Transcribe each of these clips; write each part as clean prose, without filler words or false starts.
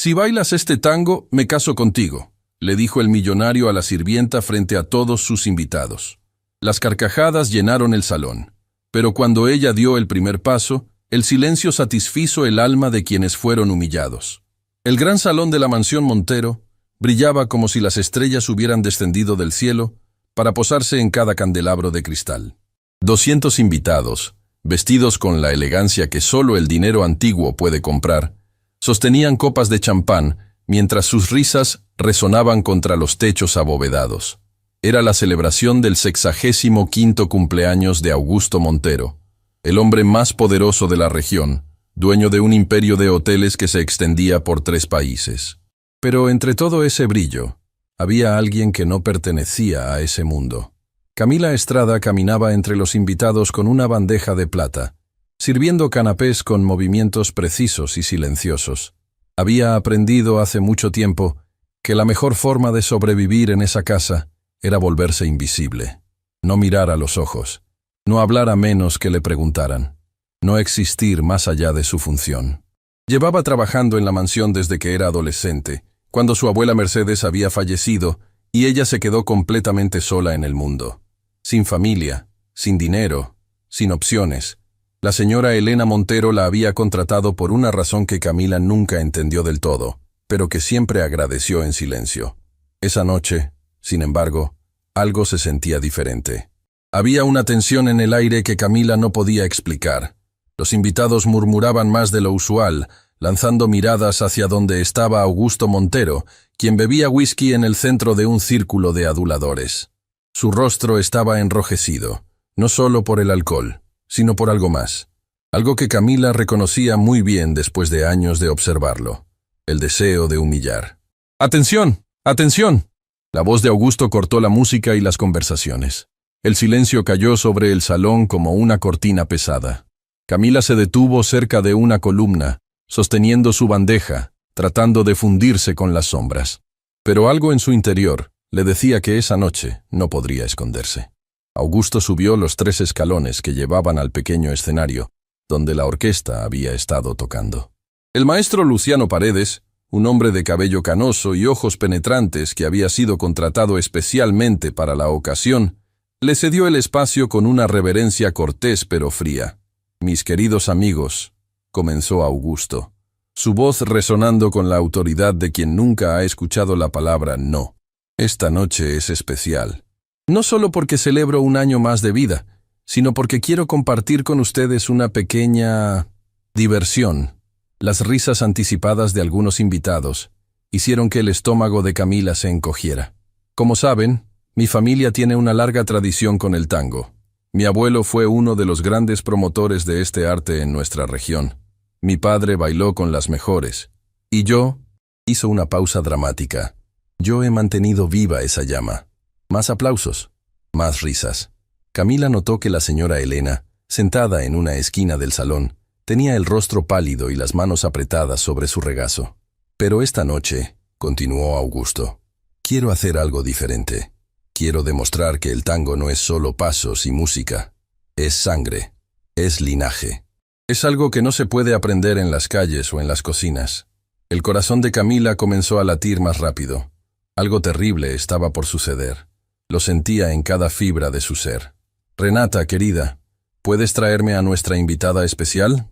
«Si bailas este tango, me caso contigo», le dijo el millonario a la sirvienta frente a todos sus invitados. Las carcajadas llenaron el salón, pero cuando ella dio el primer paso, el silencio satisfizo el alma de quienes fueron humillados. El gran salón de la mansión Montero brillaba como si las estrellas hubieran descendido del cielo para posarse en cada candelabro de cristal. 200 invitados, vestidos con la elegancia que solo el dinero antiguo puede comprar, sostenían copas de champán mientras sus risas resonaban contra los techos abovedados. Era la celebración del 65º cumpleaños de Augusto Montero, el hombre más poderoso de la región, dueño de un imperio de hoteles que se extendía por 3 países. Pero entre todo ese brillo, había alguien que no pertenecía a ese mundo. Camila Estrada caminaba entre los invitados con una bandeja de plata, sirviendo canapés con movimientos precisos y silenciosos. Había aprendido hace mucho tiempo que la mejor forma de sobrevivir en esa casa era volverse invisible, no mirar a los ojos, no hablar a menos que le preguntaran, no existir más allá de su función. Llevaba trabajando en la mansión desde que era adolescente, cuando su abuela Mercedes había fallecido y ella se quedó completamente sola en el mundo. Sin familia, sin dinero, sin opciones. La señora Elena Montero la había contratado por una razón que Camila nunca entendió del todo, pero que siempre agradeció en silencio. Esa noche, sin embargo, algo se sentía diferente. Había una tensión en el aire que Camila no podía explicar. Los invitados murmuraban más de lo usual, lanzando miradas hacia donde estaba Augusto Montero, quien bebía whisky en el centro de un círculo de aduladores. Su rostro estaba enrojecido, no solo por el alcohol, sino por algo más. Algo que Camila reconocía muy bien después de años de observarlo. El deseo de humillar. «¡Atención! ¡Atención!». La voz de Augusto cortó la música y las conversaciones. El silencio cayó sobre el salón como una cortina pesada. Camila se detuvo cerca de una columna, sosteniendo su bandeja, tratando de fundirse con las sombras. Pero algo en su interior le decía que esa noche no podría esconderse. Augusto subió los 3 escalones que llevaban al pequeño escenario, donde la orquesta había estado tocando. El maestro Luciano Paredes, un hombre de cabello canoso y ojos penetrantes que había sido contratado especialmente para la ocasión, le cedió el espacio con una reverencia cortés pero fría. «Mis queridos amigos», comenzó Augusto, su voz resonando con la autoridad de quien nunca ha escuchado la palabra no. «Esta noche es especial. No solo porque celebro un año más de vida, sino porque quiero compartir con ustedes una pequeña diversión». Las risas anticipadas de algunos invitados hicieron que el estómago de Camila se encogiera. «Como saben, mi familia tiene una larga tradición con el tango. Mi abuelo fue uno de los grandes promotores de este arte en nuestra región. Mi padre bailó con las mejores. Y yo», hizo una pausa dramática, «yo he mantenido viva esa llama». Más aplausos, más risas. Camila notó que la señora Elena, sentada en una esquina del salón, tenía el rostro pálido y las manos apretadas sobre su regazo. «Pero esta noche», continuó Augusto, «quiero hacer algo diferente. Quiero demostrar que el tango no es solo pasos y música. Es sangre, es linaje. Es algo que no se puede aprender en las calles o en las cocinas». El corazón de Camila comenzó a latir más rápido. Algo terrible estaba por suceder. Lo sentía en cada fibra de su ser. «Renata, querida, ¿puedes traerme a nuestra invitada especial?».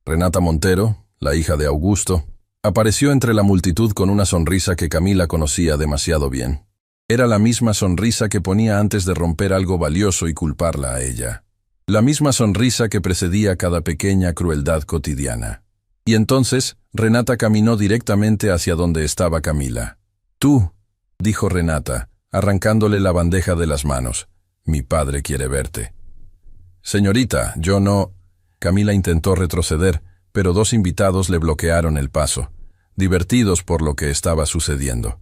Renata Montero, la hija de Augusto, apareció entre la multitud con una sonrisa que Camila conocía demasiado bien. Era la misma sonrisa que ponía antes de romper algo valioso y culparla a ella. La misma sonrisa que precedía cada pequeña crueldad cotidiana. Y entonces, Renata caminó directamente hacia donde estaba Camila. «Tú», dijo Renata, arrancándole la bandeja de las manos, «mi padre quiere verte». «Señorita, yo no…». Camila intentó retroceder, pero 2 invitados le bloquearon el paso, divertidos por lo que estaba sucediendo.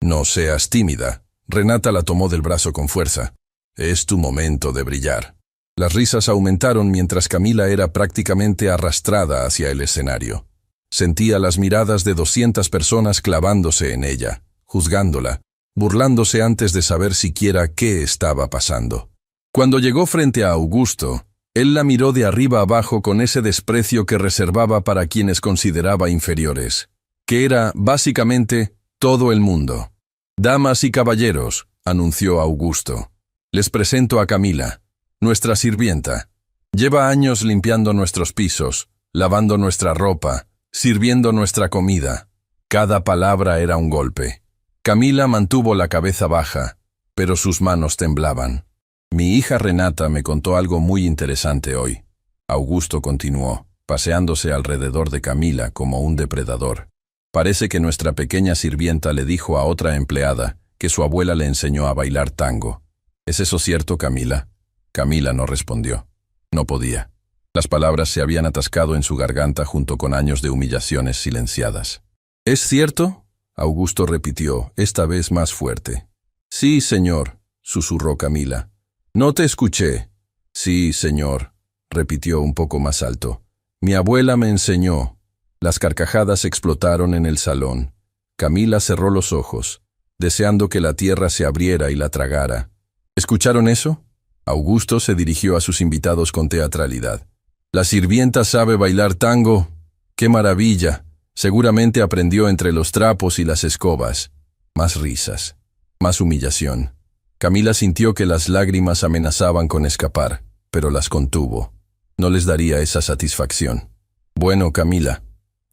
«No seas tímida». Renata la tomó del brazo con fuerza. «Es tu momento de brillar». Las risas aumentaron mientras Camila era prácticamente arrastrada hacia el escenario. Sentía las miradas de 200 personas clavándose en ella, juzgándola, burlándose antes de saber siquiera qué estaba pasando. Cuando llegó frente a Augusto, él la miró de arriba abajo con ese desprecio que reservaba para quienes consideraba inferiores. que era, básicamente, todo el mundo. «Damas y caballeros», anunció Augusto, «les presento a Camila, nuestra sirvienta. Lleva años limpiando nuestros pisos, lavando nuestra ropa, sirviendo nuestra comida». Cada palabra era un golpe. Camila mantuvo la cabeza baja, pero sus manos temblaban. «Mi hija Renata me contó algo muy interesante hoy», Augusto continuó, paseándose alrededor de Camila como un depredador. «Parece que nuestra pequeña sirvienta le dijo a otra empleada que su abuela le enseñó a bailar tango. ¿Es eso cierto, Camila?» Camila no respondió. No podía. Las palabras se habían atascado en su garganta junto con años de humillaciones silenciadas. «¿Es cierto?», Augusto repitió, esta vez más fuerte. «Sí, señor», susurró Camila. «No te escuché». «Sí, señor», repitió un poco más alto. «Mi abuela me enseñó». Las carcajadas explotaron en el salón. Camila cerró los ojos, deseando que la tierra se abriera y la tragara. ¿Escucharon eso? Augusto se dirigió a sus invitados con teatralidad. «La sirvienta sabe bailar tango. ¡Qué maravilla! Seguramente aprendió entre los trapos y las escobas». Más risas, más humillación. Camila sintió que las lágrimas amenazaban con escapar, pero las contuvo. No les daría esa satisfacción. «Bueno, Camila».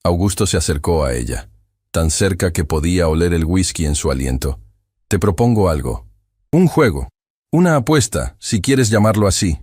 Augusto se acercó a ella, tan cerca que podía oler el whisky en su aliento. «Te propongo algo. Un juego. Una apuesta, si quieres llamarlo así».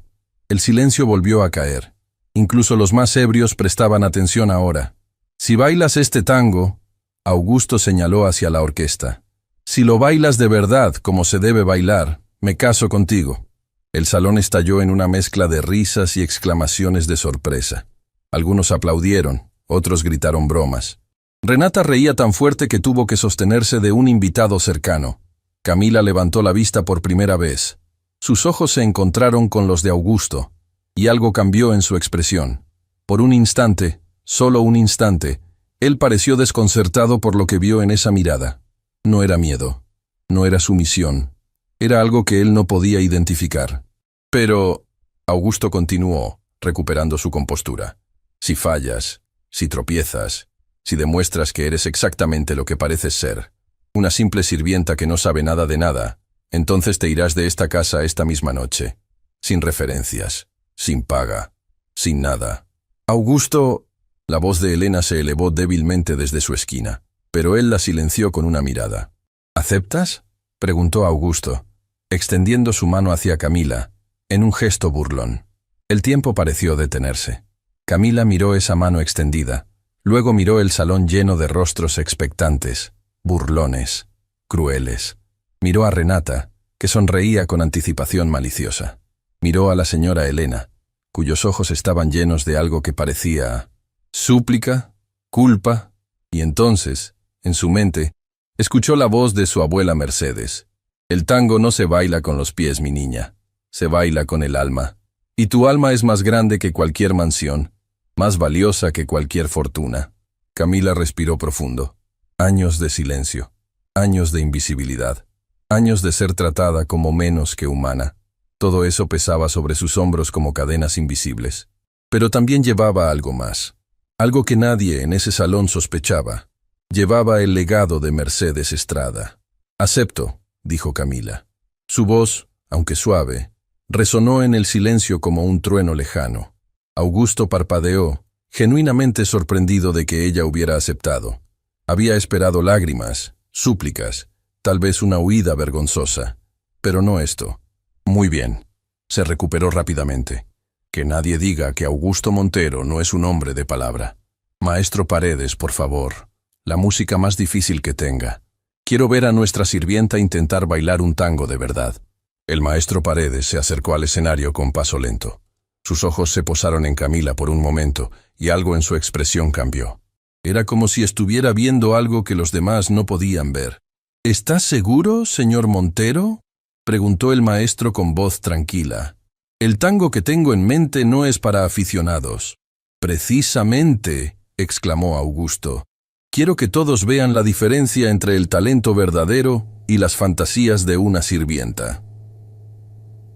El silencio volvió a caer. Incluso los más ebrios prestaban atención ahora. «Si bailas este tango», Augusto señaló hacia la orquesta. «Si lo bailas de verdad, como se debe bailar, me caso contigo». El salón estalló en una mezcla de risas y exclamaciones de sorpresa. Algunos aplaudieron, otros gritaron bromas. Renata reía tan fuerte que tuvo que sostenerse de un invitado cercano. Camila levantó la vista por primera vez. Sus ojos se encontraron con los de Augusto, y algo cambió en su expresión. Por un instante, solo un instante, él pareció desconcertado por lo que vio en esa mirada. No era miedo, no era sumisión, era algo que él no podía identificar. «Pero», Augusto continuó, recuperando su compostura, «si fallas, si tropiezas, si demuestras que eres exactamente lo que pareces ser, una simple sirvienta que no sabe nada de nada, entonces te irás de esta casa esta misma noche, sin referencias, sin paga, sin nada». «Augusto», la voz de Elena se elevó débilmente desde su esquina, pero él la silenció con una mirada. «¿Aceptas?», preguntó Augusto, extendiendo su mano hacia Camila, en un gesto burlón. El tiempo pareció detenerse. Camila miró esa mano extendida, luego miró el salón lleno de rostros expectantes, burlones, crueles. Miró a Renata, que sonreía con anticipación maliciosa. Miró a la señora Elena, cuyos ojos estaban llenos de algo que parecía súplica, culpa, y entonces, en su mente, escuchó la voz de su abuela Mercedes. «El tango no se baila con los pies, mi niña, se baila con el alma. Y tu alma es más grande que cualquier mansión, más valiosa que cualquier fortuna». Camila respiró profundo. Años de silencio, años de invisibilidad, años de ser tratada como menos que humana. Todo eso pesaba sobre sus hombros como cadenas invisibles. Pero también llevaba algo más, algo que nadie en ese salón sospechaba. Llevaba el legado de Mercedes Estrada. «Acepto», dijo Camila. Su voz, aunque suave, resonó en el silencio como un trueno lejano. Augusto parpadeó, genuinamente sorprendido de que ella hubiera aceptado. Había esperado lágrimas, súplicas, tal vez una huida vergonzosa, pero no esto. «Muy bien», se recuperó rápidamente. «Que nadie diga que Augusto Montero no es un hombre de palabra. Maestro Paredes, por favor, la música más difícil que tenga. Quiero ver a nuestra sirvienta intentar bailar un tango de verdad». El maestro Paredes se acercó al escenario con paso lento. Sus ojos se posaron en Camila por un momento y algo en su expresión cambió. Era como si estuviera viendo algo que los demás no podían ver. «¿Estás seguro, señor Montero?», preguntó el maestro con voz tranquila. «El tango que tengo en mente no es para aficionados». «Precisamente», exclamó Augusto. «Quiero que todos vean la diferencia entre el talento verdadero y las fantasías de una sirvienta».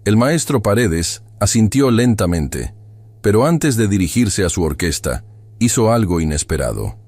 El maestro Paredes asintió lentamente, pero antes de dirigirse a su orquesta, hizo algo inesperado.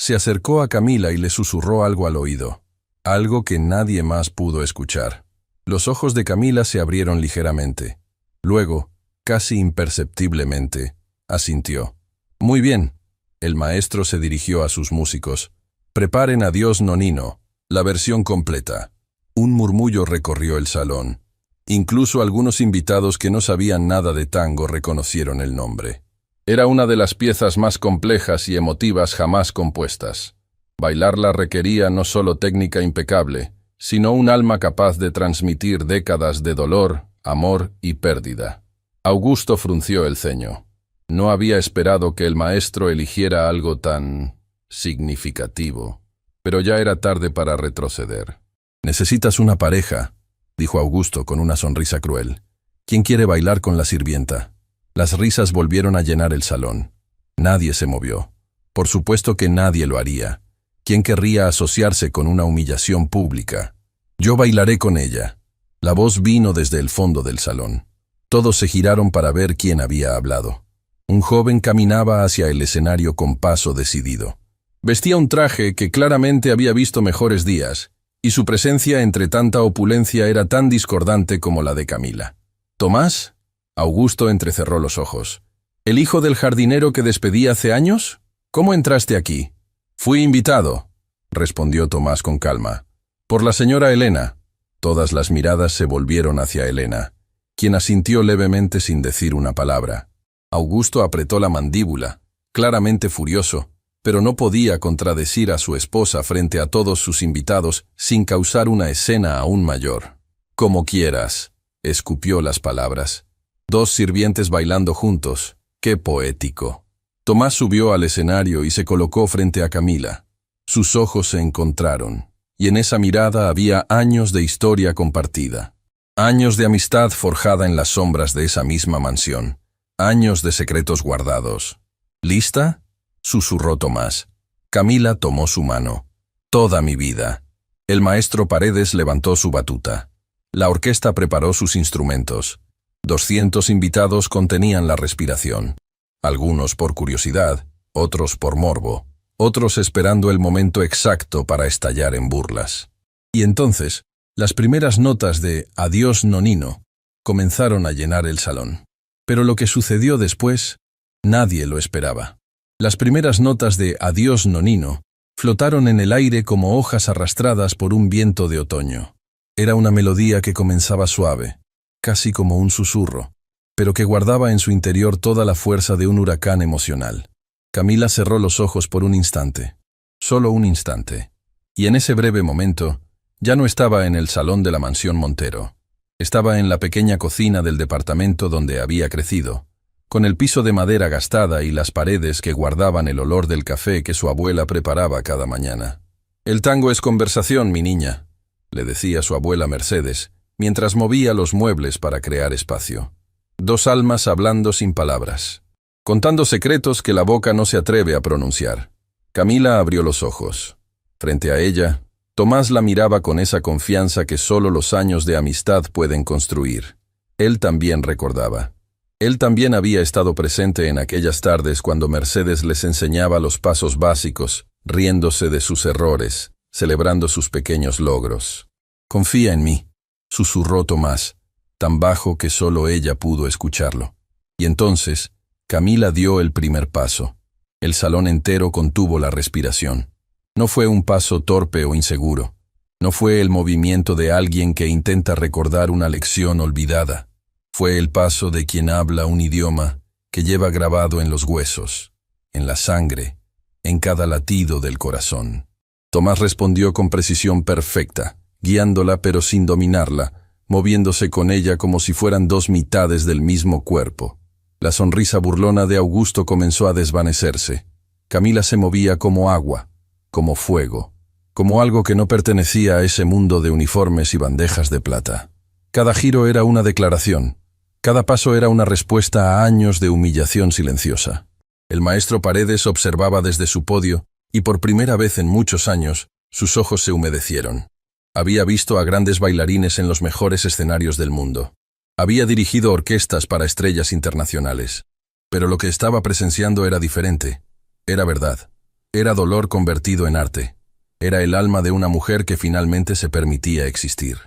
Se acercó a Camila y le susurró algo al oído, algo que nadie más pudo escuchar. Los ojos de Camila se abrieron ligeramente. Luego, casi imperceptiblemente, asintió. Muy bien. El maestro se dirigió a sus músicos. Preparen Adiós Nonino, la versión completa. Un murmullo recorrió el salón. Incluso algunos invitados que no sabían nada de tango reconocieron el nombre. Era una de las piezas más complejas y emotivas jamás compuestas. Bailarla requería no solo técnica impecable, sino un alma capaz de transmitir décadas de dolor, amor y pérdida. Augusto frunció el ceño. No había esperado que el maestro eligiera algo tan significativo, pero ya era tarde para retroceder. «Necesitas una pareja», dijo Augusto con una sonrisa cruel. «¿Quién quiere bailar con la sirvienta?» Las risas volvieron a llenar el salón. Nadie se movió. Por supuesto que nadie lo haría. ¿Quién querría asociarse con una humillación pública? «Yo bailaré con ella». La voz vino desde el fondo del salón. Todos se giraron para ver quién había hablado. Un joven caminaba hacia el escenario con paso decidido. Vestía un traje que claramente había visto mejores días, y su presencia entre tanta opulencia era tan discordante como la de Camila. «¿Tomás?» Augusto entrecerró los ojos. «¿El hijo del jardinero que despedí hace años? ¿Cómo entraste aquí?» «Fui invitado», respondió Tomás con calma. «Por la señora Elena». Todas las miradas se volvieron hacia Elena, quien asintió levemente sin decir una palabra. Augusto apretó la mandíbula, claramente furioso, pero no podía contradecir a su esposa frente a todos sus invitados sin causar una escena aún mayor. «Como quieras», escupió las palabras. Dos sirvientes bailando juntos. ¡Qué poético! Tomás subió al escenario y se colocó frente a Camila. Sus ojos se encontraron, y en esa mirada había años de historia compartida. Años de amistad forjada en las sombras de esa misma mansión. Años de secretos guardados. «¿Lista?», susurró Tomás. Camila tomó su mano. «Toda mi vida». El maestro Paredes levantó su batuta. La orquesta preparó sus instrumentos. 200 invitados contenían la respiración. Algunos por curiosidad, otros por morbo, otros esperando el momento exacto para estallar en burlas. Y entonces, las primeras notas de Adiós Nonino comenzaron a llenar el salón. Pero lo que sucedió después, nadie lo esperaba. Las primeras notas de Adiós Nonino flotaron en el aire como hojas arrastradas por un viento de otoño. Era una melodía que comenzaba suave, casi como un susurro, pero que guardaba en su interior toda la fuerza de un huracán emocional. Camila cerró los ojos por un instante, solo un instante, y en ese breve momento ya no estaba en el salón de la mansión Montero. Estaba en la pequeña cocina del departamento donde había crecido, con el piso de madera gastada y las paredes que guardaban el olor del café que su abuela preparaba cada mañana. «El tango es conversación, mi niña», le decía su abuela Mercedes, mientras movía los muebles para crear espacio. Dos almas hablando sin palabras, contando secretos que la boca no se atreve a pronunciar. Camila abrió los ojos. Frente a ella, Tomás la miraba con esa confianza que solo los años de amistad pueden construir. Él también recordaba. Él también había estado presente en aquellas tardes cuando Mercedes les enseñaba los pasos básicos, riéndose de sus errores, celebrando sus pequeños logros. «Confía en mí», susurró Tomás, tan bajo que solo ella pudo escucharlo. Y entonces, Camila dio el primer paso. El salón entero contuvo la respiración. No fue un paso torpe o inseguro. No fue el movimiento de alguien que intenta recordar una lección olvidada. Fue el paso de quien habla un idioma que lleva grabado en los huesos, en la sangre, en cada latido del corazón. Tomás respondió con precisión perfecta, guiándola pero sin dominarla, moviéndose con ella como si fueran dos mitades del mismo cuerpo. La sonrisa burlona de Augusto comenzó a desvanecerse. Camila se movía como agua, como fuego, como algo que no pertenecía a ese mundo de uniformes y bandejas de plata. Cada giro era una declaración, cada paso era una respuesta a años de humillación silenciosa. El maestro Paredes observaba desde su podio, y por primera vez en muchos años, sus ojos se humedecieron. Había visto a grandes bailarines en los mejores escenarios del mundo. Había dirigido orquestas para estrellas internacionales. Pero lo que estaba presenciando era diferente. Era verdad. Era dolor convertido en arte. Era el alma de una mujer que finalmente se permitía existir.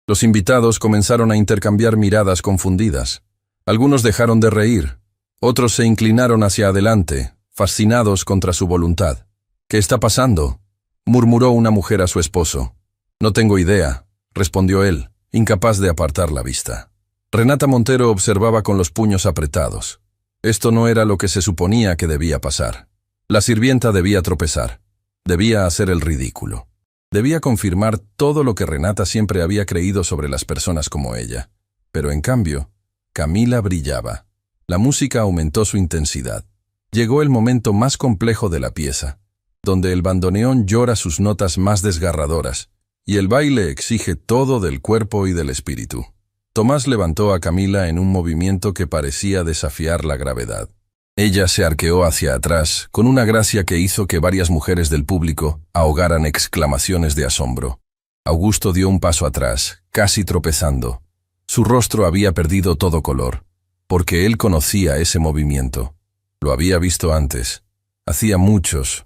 Los invitados comenzaron a intercambiar miradas confundidas. Algunos dejaron de reír. Otros se inclinaron hacia adelante, fascinados contra su voluntad. «¿Qué está pasando?», murmuró una mujer a su esposo. «No tengo idea», respondió él, incapaz de apartar la vista. Renata Montero observaba con los puños apretados. Esto no era lo que se suponía que debía pasar. La sirvienta debía tropezar. Debía hacer el ridículo. Debía confirmar todo lo que Renata siempre había creído sobre las personas como ella. Pero en cambio, Camila brillaba. La música aumentó su intensidad. Llegó el momento más complejo de la pieza, donde el bandoneón llora sus notas más desgarradoras, y el baile exige todo del cuerpo y del espíritu. Tomás levantó a Camila en un movimiento que parecía desafiar la gravedad. Ella se arqueó hacia atrás, con una gracia que hizo que varias mujeres del público ahogaran exclamaciones de asombro. Augusto dio un paso atrás, casi tropezando. Su rostro había perdido todo color, porque él conocía ese movimiento. Lo había visto antes. Hacía muchos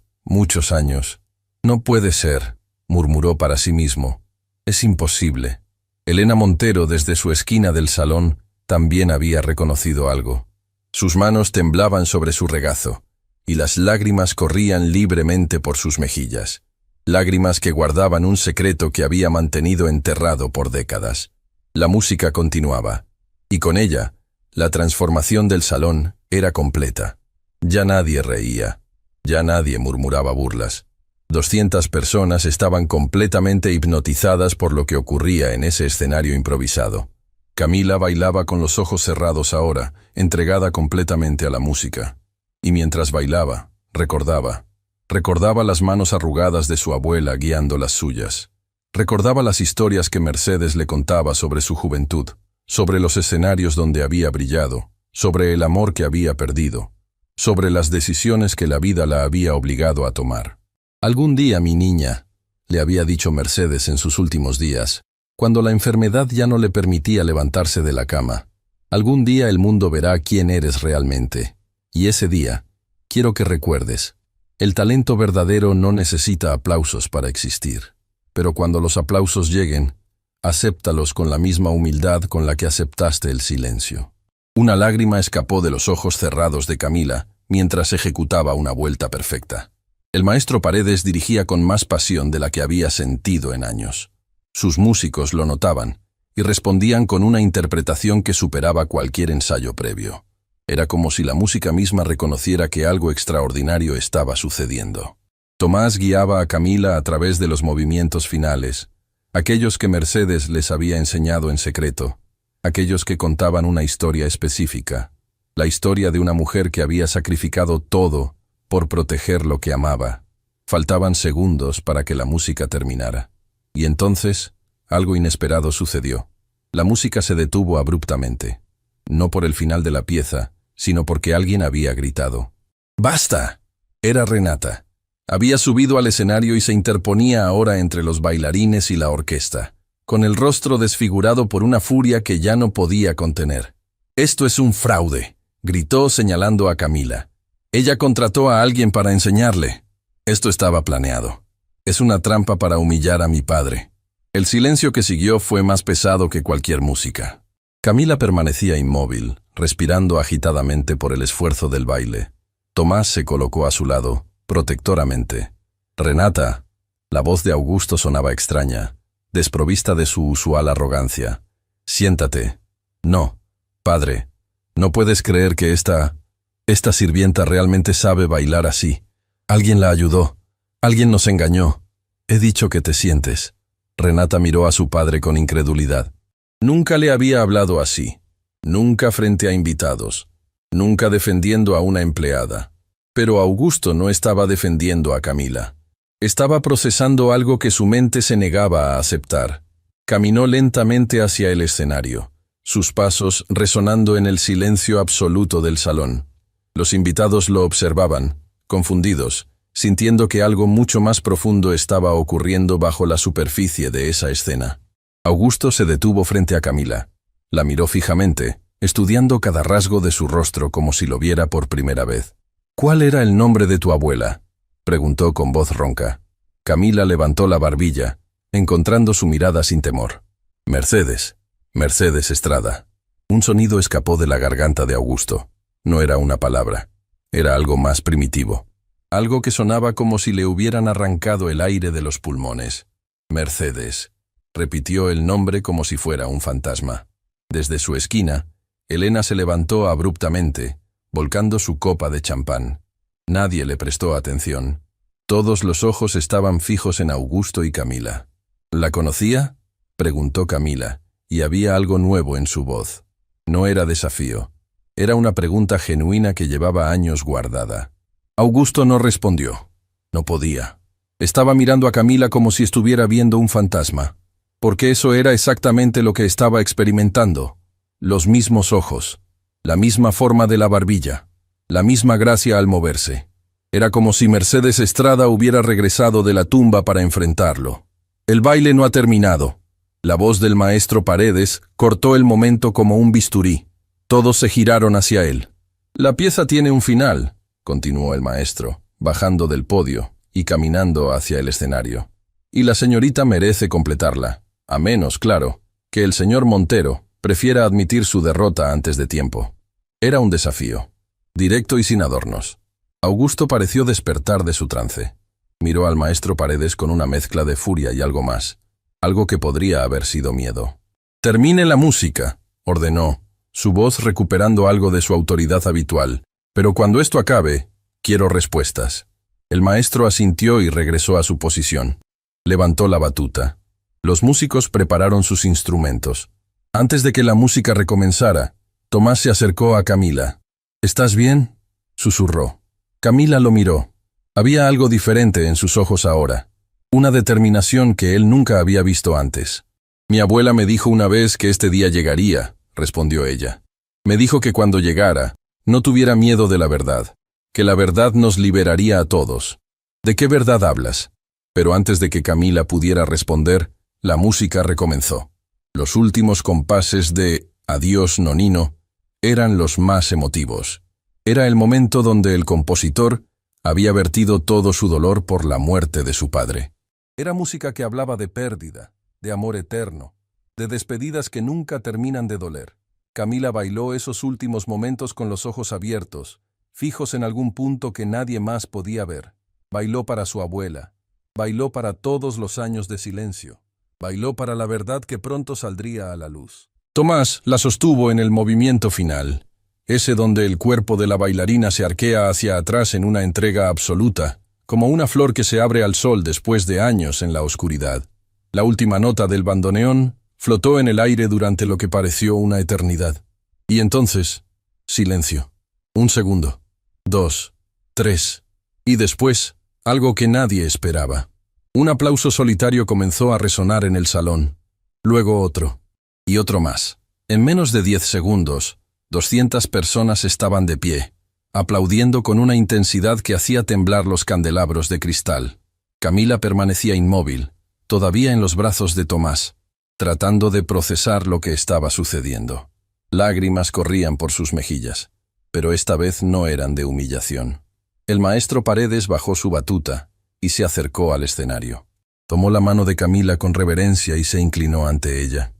años. «No puede ser», murmuró para sí mismo. «Es imposible». Elena Montero, desde su esquina del salón, también había reconocido algo. Sus manos temblaban sobre su regazo, y las lágrimas corrían libremente por sus mejillas. Lágrimas que guardaban un secreto que había mantenido enterrado por décadas. La música continuaba, y con ella, la transformación del salón era completa. Ya nadie reía, ya nadie murmuraba burlas. 200 personas estaban completamente hipnotizadas por lo que ocurría en ese escenario improvisado. Camila bailaba con los ojos cerrados ahora, entregada completamente a la música. Y mientras bailaba, recordaba las manos arrugadas de su abuela guiando las suyas. Recordaba las historias que Mercedes le contaba sobre su juventud, sobre los escenarios donde había brillado, sobre el amor que había perdido, sobre las decisiones que la vida la había obligado a tomar. «Algún día, mi niña», le había dicho Mercedes en sus últimos días, cuando la enfermedad ya no le permitía levantarse de la cama. «Algún día el mundo verá quién eres realmente. Y ese día, quiero que recuerdes, el talento verdadero no necesita aplausos para existir. Pero cuando los aplausos lleguen, acéptalos con la misma humildad con la que aceptaste el silencio». Una lágrima escapó de los ojos cerrados de Camila mientras ejecutaba una vuelta perfecta. El maestro Paredes dirigía con más pasión de la que había sentido en años. Sus músicos lo notaban y respondían con una interpretación que superaba cualquier ensayo previo. Era como si la música misma reconociera que algo extraordinario estaba sucediendo. Tomás guiaba a Camila a través de los movimientos finales, aquellos que Mercedes les había enseñado en secreto, aquellos que contaban una historia específica, la historia de una mujer que había sacrificado todo por proteger lo que amaba. Faltaban segundos para que la música terminara. Y entonces, algo inesperado sucedió. La música se detuvo abruptamente. No por el final de la pieza, sino porque alguien había gritado. «¡Basta!». Era Renata. Había subido al escenario y se interponía ahora entre los bailarines y la orquesta, con el rostro desfigurado por una furia que ya no podía contener. «Esto es un fraude», gritó señalando a Camila. «Ella contrató a alguien para enseñarle. Esto estaba planeado. Es una trampa para humillar a mi padre». El silencio que siguió fue más pesado que cualquier música. Camila permanecía inmóvil, respirando agitadamente por el esfuerzo del baile. Tomás se colocó a su lado, protectoramente. «Renata». La voz de Augusto sonaba extraña, desprovista de su usual arrogancia. «Siéntate». «No, padre, no puedes creer que esta sirvienta realmente sabe bailar así. Alguien la ayudó. Alguien nos engañó. He dicho que te sientes». Renata miró a su padre con incredulidad. Nunca le había hablado así. Nunca frente a invitados. Nunca defendiendo a una empleada. Pero Augusto no estaba defendiendo a Camila. Estaba procesando algo que su mente se negaba a aceptar. Caminó lentamente hacia el escenario, sus pasos resonando en el silencio absoluto del salón. Los invitados lo observaban, confundidos, sintiendo que algo mucho más profundo estaba ocurriendo bajo la superficie de esa escena. Augusto se detuvo frente a Camila. La miró fijamente, estudiando cada rasgo de su rostro como si lo viera por primera vez. «¿Cuál era el nombre de tu abuela?». preguntó con voz ronca. Camila levantó la barbilla, encontrando su mirada sin temor. Mercedes. Mercedes Estrada. Un sonido escapó de la garganta de Augusto. No era una palabra. Era algo más primitivo. Algo que sonaba como si le hubieran arrancado el aire de los pulmones. Mercedes. Repitió el nombre como si fuera un fantasma. Desde su esquina, Elena se levantó abruptamente, volcando su copa de champán. Nadie le prestó atención. Todos los ojos estaban fijos en Augusto y Camila. ¿La conocía?, preguntó Camila, y había algo nuevo en su voz. No era desafío. Era una pregunta genuina que llevaba años guardada. Augusto no respondió. No podía. Estaba mirando a Camila como si estuviera viendo un fantasma, porque eso era exactamente lo que estaba experimentando. Los mismos ojos, la misma forma de la barbilla, la misma gracia al moverse. Era como si Mercedes Estrada hubiera regresado de la tumba para enfrentarlo. El baile no ha terminado. La voz del maestro Paredes cortó el momento como un bisturí. Todos se giraron hacia él. La pieza tiene un final, continuó el maestro, bajando del podio y caminando hacia el escenario. Y la señorita merece completarla, a menos, claro, que el señor Montero prefiera admitir su derrota antes de tiempo. Era un desafío, directo y sin adornos. Augusto pareció despertar de su trance. Miró al maestro Paredes con una mezcla de furia y algo más, algo que podría haber sido miedo. «Termine la música», ordenó, su voz recuperando algo de su autoridad habitual. «Pero cuando esto acabe, quiero respuestas». El maestro asintió y regresó a su posición. Levantó la batuta. Los músicos prepararon sus instrumentos. Antes de que la música recomenzara, Tomás se acercó a Camila. «¿Estás bien?», susurró. Camila lo miró. Había algo diferente en sus ojos ahora, una determinación que él nunca había visto antes. «Mi abuela me dijo una vez que este día llegaría», respondió ella. «Me dijo que cuando llegara, no tuviera miedo de la verdad, que la verdad nos liberaría a todos». «¿De qué verdad hablas?». Pero antes de que Camila pudiera responder, la música recomenzó. Los últimos compases de «Adiós, Nonino» eran los más emotivos. Era el momento donde el compositor había vertido todo su dolor por la muerte de su padre. Era música que hablaba de pérdida, de amor eterno, de despedidas que nunca terminan de doler. Camila bailó esos últimos momentos con los ojos abiertos, fijos en algún punto que nadie más podía ver. Bailó para su abuela, bailó para todos los años de silencio, bailó para la verdad que pronto saldría a la luz. Tomás la sostuvo en el movimiento final, ese donde el cuerpo de la bailarina se arquea hacia atrás en una entrega absoluta, como una flor que se abre al sol después de años en la oscuridad. La última nota del bandoneón flotó en el aire durante lo que pareció una eternidad. Y entonces, silencio. 1 segundo, 2, 3, y después, algo que nadie esperaba. Un aplauso solitario comenzó a resonar en el salón, luego otro, y otro más. En menos de 10 segundos, 200 personas estaban de pie, aplaudiendo con una intensidad que hacía temblar los candelabros de cristal. Camila permanecía inmóvil, todavía en los brazos de Tomás, tratando de procesar lo que estaba sucediendo. Lágrimas corrían por sus mejillas, pero esta vez no eran de humillación. El maestro Paredes bajó su batuta y se acercó al escenario. Tomó la mano de Camila con reverencia y se inclinó ante ella.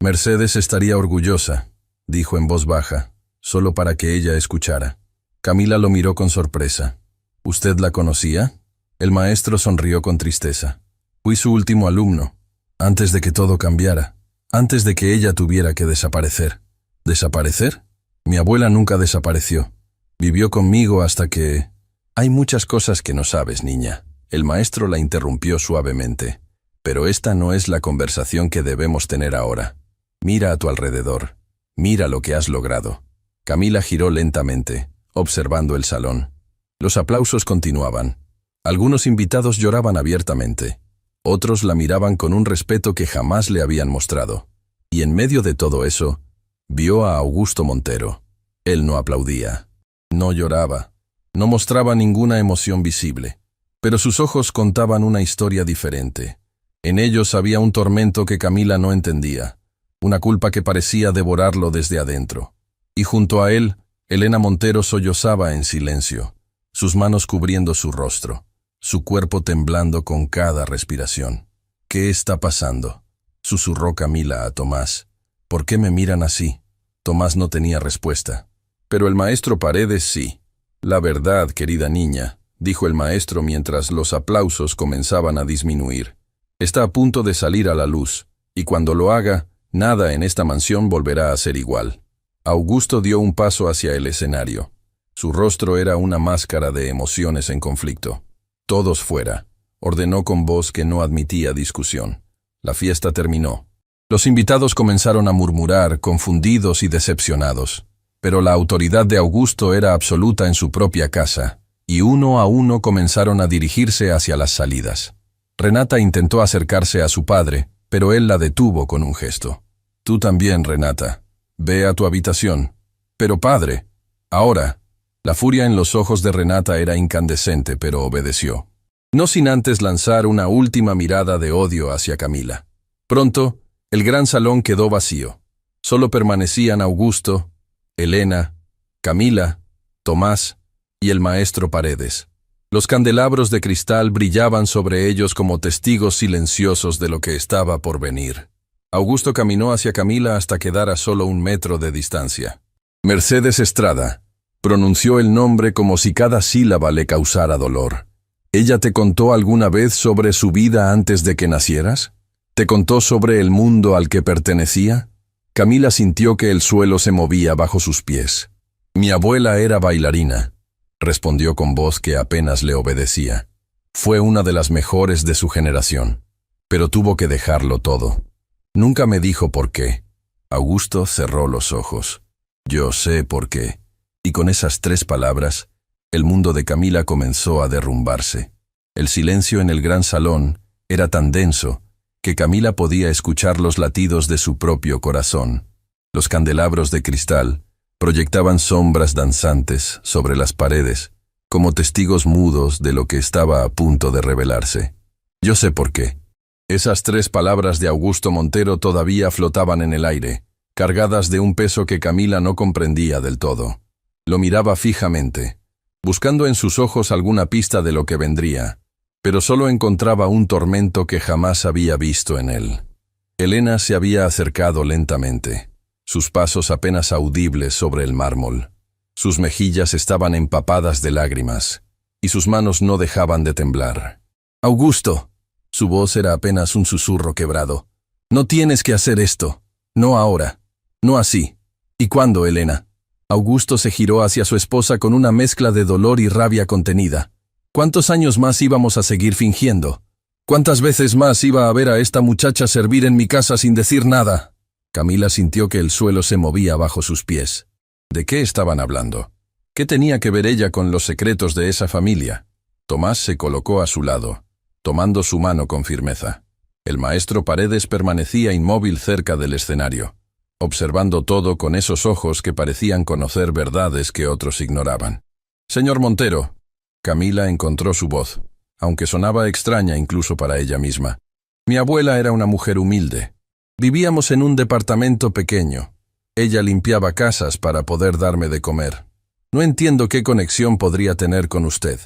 «Mercedes estaría orgullosa», dijo en voz baja, solo para que ella escuchara. Camila lo miró con sorpresa. «¿Usted la conocía?». El maestro sonrió con tristeza. «Fui su último alumno, antes de que todo cambiara, antes de que ella tuviera que desaparecer». «¿Desaparecer?». «Mi abuela nunca desapareció. Vivió conmigo hasta que...». «Hay muchas cosas que no sabes, niña». El maestro la interrumpió suavemente. «Pero esta no es la conversación que debemos tener ahora. Mira a tu alrededor. Mira lo que has logrado». Camila giró lentamente, observando el salón. Los aplausos continuaban. Algunos invitados lloraban abiertamente. Otros la miraban con un respeto que jamás le habían mostrado. Y en medio de todo eso, vio a Augusto Montero. Él no aplaudía. No lloraba. No mostraba ninguna emoción visible. Pero sus ojos contaban una historia diferente. En ellos había un tormento que Camila no entendía. Una culpa que parecía devorarlo desde adentro. Y junto a él, Elena Montero sollozaba en silencio, sus manos cubriendo su rostro. su cuerpo temblando con cada respiración. «¿Qué está pasando?», susurró Camila a Tomás. «¿Por qué me miran así?». Tomás no tenía respuesta. Pero el maestro Paredes sí. «La verdad, querida niña», dijo el maestro mientras los aplausos comenzaban a disminuir. «Está a punto de salir a la luz, y cuando lo haga, nada en esta mansión volverá a ser igual». Augusto dio un paso hacia el escenario. Su rostro era una máscara de emociones en conflicto. «Todos fuera», ordenó con voz que no admitía discusión. La fiesta terminó. Los invitados comenzaron a murmurar, confundidos y decepcionados. Pero la autoridad de Augusto era absoluta en su propia casa, y uno a uno comenzaron a dirigirse hacia las salidas. Renata intentó acercarse a su padre, pero él la detuvo con un gesto. «Tú también, Renata. Ve a tu habitación». «Pero padre, ahora». La furia en los ojos de Renata era incandescente, pero obedeció. No sin antes lanzar una última mirada de odio hacia Camila. Pronto, el gran salón quedó vacío. Solo permanecían Augusto, Elena, Camila, Tomás y el maestro Paredes. Los candelabros de cristal brillaban sobre ellos como testigos silenciosos de lo que estaba por venir. Augusto caminó hacia Camila hasta quedar a solo 1 metro de distancia. «Mercedes Estrada», pronunció el nombre como si cada sílaba le causara dolor. «¿Ella te contó alguna vez sobre su vida antes de que nacieras? ¿Te contó sobre el mundo al que pertenecía?». Camila sintió que el suelo se movía bajo sus pies. «Mi abuela era bailarina», respondió con voz que apenas le obedecía. «Fue una de las mejores de su generación, pero tuvo que dejarlo todo. Nunca me dijo por qué». Augusto cerró los ojos. «Yo sé por qué». Y con esas 3 palabras, el mundo de Camila comenzó a derrumbarse. El silencio en el gran salón era tan denso que Camila podía escuchar los latidos de su propio corazón. Los candelabros de cristal proyectaban sombras danzantes sobre las paredes, como testigos mudos de lo que estaba a punto de revelarse. «Yo sé por qué». Esas 3 palabras de Augusto Montero todavía flotaban en el aire, cargadas de un peso que Camila no comprendía del todo. Lo miraba fijamente, buscando en sus ojos alguna pista de lo que vendría, pero solo encontraba un tormento que jamás había visto en él. Elena se había acercado lentamente, sus pasos apenas audibles sobre el mármol. Sus mejillas estaban empapadas de lágrimas, y sus manos no dejaban de temblar. «Augusto», su voz era apenas un susurro quebrado, «no tienes que hacer esto, no ahora, no así». «¿Y cuándo, Elena?». Augusto se giró hacia su esposa con una mezcla de dolor y rabia contenida. ¿Cuántos años más íbamos a seguir fingiendo? ¿Cuántas veces más iba a ver a esta muchacha servir en mi casa sin decir nada? Camila sintió que el suelo se movía bajo sus pies. ¿De qué estaban hablando? ¿Qué tenía que ver ella con los secretos de esa familia? Tomás se colocó a su lado, tomando su mano con firmeza. El maestro Paredes permanecía inmóvil cerca del escenario, observando todo con esos ojos que parecían conocer verdades que otros ignoraban. «Señor Montero», Camila encontró su voz, aunque sonaba extraña incluso para ella misma. «Mi abuela era una mujer humilde. Vivíamos en un departamento pequeño. Ella limpiaba casas para poder darme de comer. No entiendo qué conexión podría tener con usted».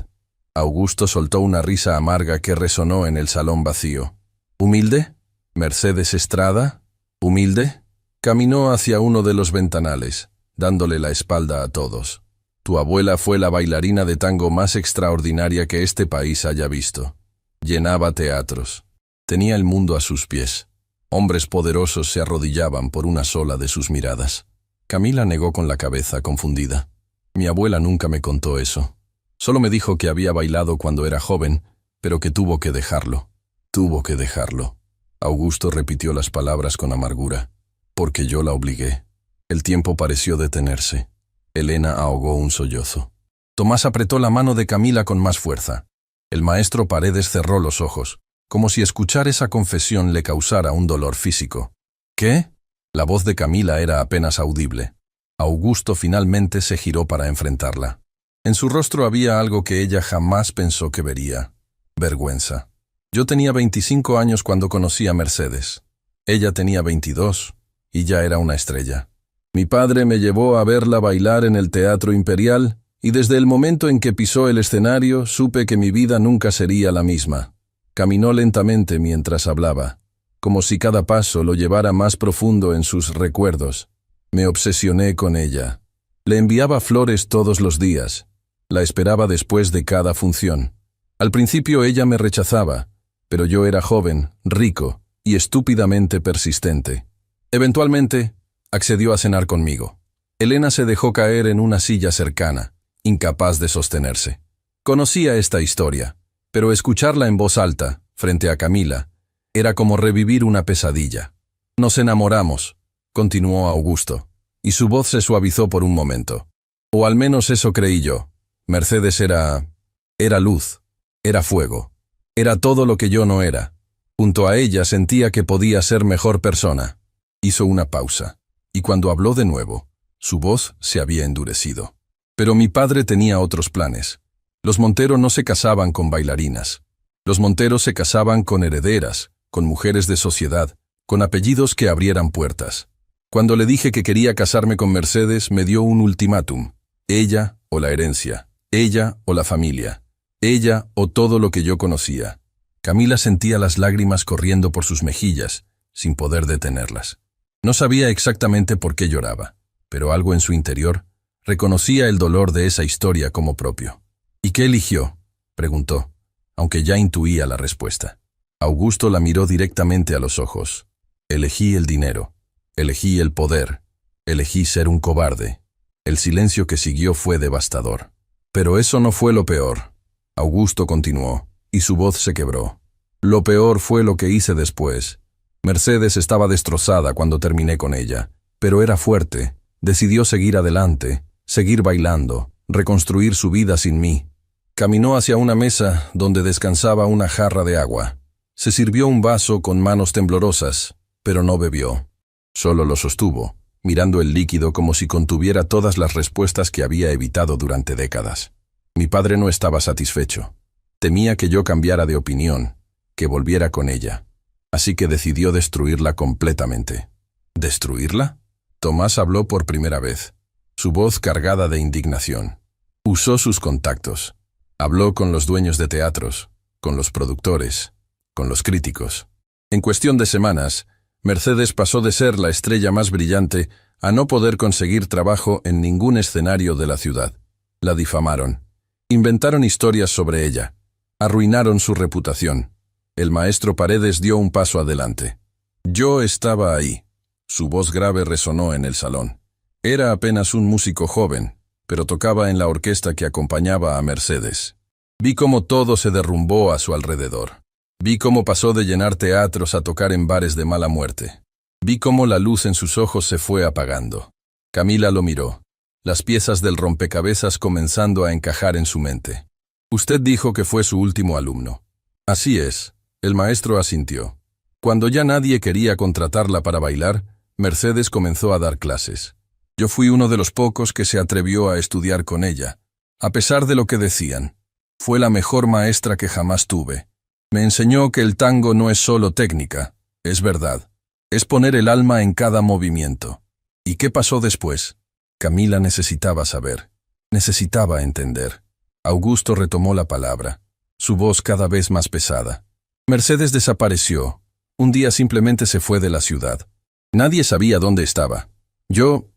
Augusto soltó una risa amarga que resonó en el salón vacío. «¿Humilde? ¿Mercedes Estrada? ¿Humilde?». Caminó hacia uno de los ventanales, dándole la espalda a todos. «Tu abuela fue la bailarina de tango más extraordinaria que este país haya visto. Llenaba teatros. Tenía el mundo a sus pies. Hombres poderosos se arrodillaban por una sola de sus miradas». Camila negó con la cabeza, confundida. «Mi abuela nunca me contó eso. Solo me dijo que había bailado cuando era joven, pero que tuvo que dejarlo». «Tuvo que dejarlo». Augusto repitió las palabras con amargura. «Porque yo la obligué». El tiempo pareció detenerse. Elena ahogó un sollozo. Tomás apretó la mano de Camila con más fuerza. El maestro Paredes cerró los ojos, como si escuchar esa confesión le causara un dolor físico. «¿Qué?». La voz de Camila era apenas audible. Augusto finalmente se giró para enfrentarla. En su rostro había algo que ella jamás pensó que vería: vergüenza. «Yo tenía 25 años cuando conocí a Mercedes. Ella tenía 22. Y ya era una estrella. Mi padre me llevó a verla bailar en el Teatro Imperial y desde el momento en que pisó el escenario supe que mi vida nunca sería la misma. Caminó lentamente mientras hablaba, como si cada paso lo llevara más profundo en sus recuerdos. Me obsesioné con ella. Le enviaba flores todos los días. La esperaba después de cada función. Al principio ella me rechazaba, pero yo era joven, rico y estúpidamente persistente. Eventualmente, accedió a cenar conmigo. Elena se dejó caer en una silla cercana, incapaz de sostenerse. Conocía esta historia, pero escucharla en voz alta, frente a Camila, era como revivir una pesadilla. Nos enamoramos, continuó Augusto, y su voz se suavizó por un momento. O al menos eso creí yo. Mercedes era luz, era fuego, era todo lo que yo no era. Junto a ella sentía que podía ser mejor persona. Hizo una pausa, y cuando habló de nuevo, su voz se había endurecido. Pero mi padre tenía otros planes. Los Montero no se casaban con bailarinas. Los Montero se casaban con herederas, con mujeres de sociedad, con apellidos que abrieran puertas. Cuando le dije que quería casarme con Mercedes, me dio un ultimátum. Ella o la herencia, ella o la familia, ella o todo lo que yo conocía. Camila sentía las lágrimas corriendo por sus mejillas, sin poder detenerlas. No sabía exactamente por qué lloraba, pero algo en su interior reconocía el dolor de esa historia como propio. ¿Y qué eligió?, preguntó, aunque ya intuía la respuesta. Augusto la miró directamente a los ojos. Elegí el dinero, elegí el poder, elegí ser un cobarde. El silencio que siguió fue devastador. Pero eso no fue lo peor. Augusto continuó, y su voz se quebró. Lo peor fue lo que hice después. Mercedes estaba destrozada cuando terminé con ella, pero era fuerte, decidió seguir adelante, seguir bailando, reconstruir su vida sin mí. Caminó hacia una mesa donde descansaba una jarra de agua. Se sirvió un vaso con manos temblorosas, pero no bebió. Solo lo sostuvo, mirando el líquido como si contuviera todas las respuestas que había evitado durante décadas. Mi padre no estaba satisfecho. Temía que yo cambiara de opinión, que volviera con ella. Así que decidió destruirla completamente. ¿Destruirla? Tomás habló por primera vez, su voz cargada de indignación. Usó sus contactos. Habló con los dueños de teatros, con los productores, con los críticos. En cuestión de semanas, Mercedes pasó de ser la estrella más brillante a no poder conseguir trabajo en ningún escenario de la ciudad. La difamaron. Inventaron historias sobre ella. Arruinaron su reputación. El maestro Paredes dio un paso adelante. Yo estaba ahí. Su voz grave resonó en el salón. Era apenas un músico joven, pero tocaba en la orquesta que acompañaba a Mercedes. Vi cómo todo se derrumbó a su alrededor. Vi cómo pasó de llenar teatros a tocar en bares de mala muerte. Vi cómo la luz en sus ojos se fue apagando. Camila lo miró, las piezas del rompecabezas comenzando a encajar en su mente. Usted dijo que fue su último alumno. Así es, el maestro asintió. Cuando ya nadie quería contratarla para bailar, Mercedes comenzó a dar clases. Yo fui uno de los pocos que se atrevió a estudiar con ella, a pesar de lo que decían. Fue la mejor maestra que jamás tuve. Me enseñó que el tango no es solo técnica, es verdad. Es poner el alma en cada movimiento. ¿Y qué pasó después? Camila necesitaba saber. Necesitaba entender. Augusto retomó la palabra, su voz cada vez más pesada. Mercedes desapareció. Un día simplemente se fue de la ciudad. Nadie sabía dónde estaba. Yo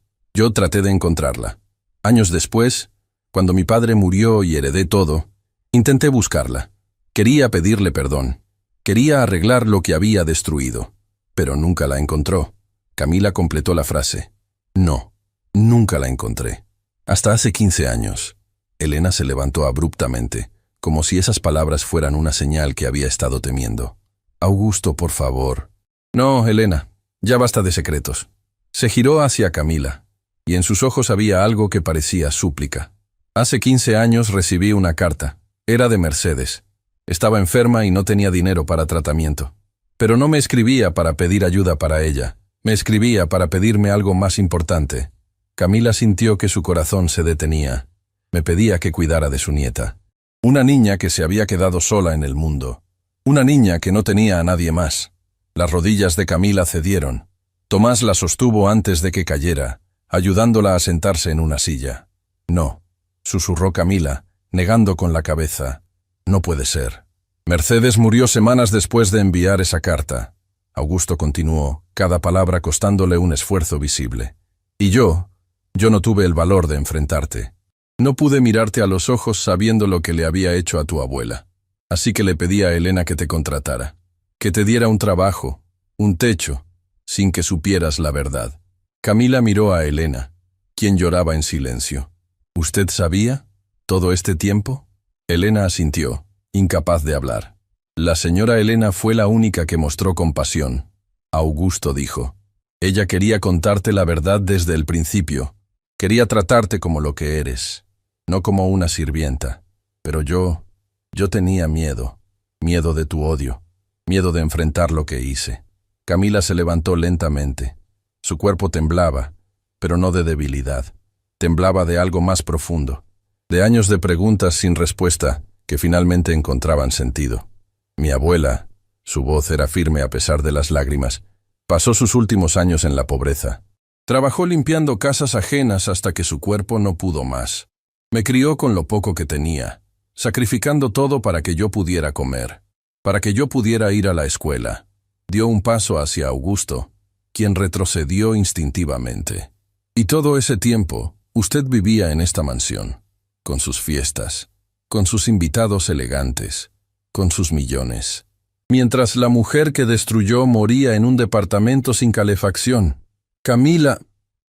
traté de encontrarla. Años después, cuando mi padre murió y heredé todo, intenté buscarla. Quería pedirle perdón. Quería arreglar lo que había destruido. Pero nunca la encontró. Camila completó la frase. No, nunca la encontré. Hasta hace 15 años. Elena se levantó abruptamente, como si esas palabras fueran una señal que había estado temiendo. Augusto, por favor. No, Elena, ya basta de secretos. Se giró hacia Camila, y en sus ojos había algo que parecía súplica. Hace 15 años recibí una carta. Era de Mercedes. Estaba enferma y no tenía dinero para tratamiento. Pero no me escribía para pedir ayuda para ella. Me escribía para pedirme algo más importante. Camila sintió que su corazón se detenía. Me pedía que cuidara de su nieta. Una niña que se había quedado sola en el mundo. Una niña que no tenía a nadie más. Las rodillas de Camila cedieron. Tomás la sostuvo antes de que cayera, ayudándola a sentarse en una silla. No, susurró Camila, negando con la cabeza. No puede ser. Mercedes murió semanas después de enviar esa carta. Augusto continuó, cada palabra costándole un esfuerzo visible. Y yo no tuve el valor de enfrentarte. No pude mirarte a los ojos sabiendo lo que le había hecho a tu abuela. Así que le pedí a Elena que te contratara, que te diera un trabajo, un techo, sin que supieras la verdad. Camila miró a Elena, quien lloraba en silencio. ¿Usted sabía todo este tiempo? Elena asintió, incapaz de hablar. La señora Elena fue la única que mostró compasión. Augusto dijo, ella quería contarte la verdad desde el principio. Quería tratarte como lo que eres, no como una sirvienta. Pero yo tenía miedo de tu odio, miedo de enfrentar lo que hice. Camila se levantó lentamente. Su cuerpo temblaba, pero no de debilidad. Temblaba de algo más profundo, de años de preguntas sin respuesta que finalmente encontraban sentido. Mi abuela, su voz era firme a pesar de las lágrimas, pasó sus últimos años en la pobreza. Trabajó limpiando casas ajenas hasta que su cuerpo no pudo más. Me crió con lo poco que tenía, sacrificando todo para que yo pudiera comer, para que yo pudiera ir a la escuela. Dio un paso hacia Augusto, quien retrocedió instintivamente. Y todo ese tiempo, usted vivía en esta mansión, con sus fiestas, con sus invitados elegantes, con sus millones. Mientras la mujer que destruyó moría en un departamento sin calefacción. Camila.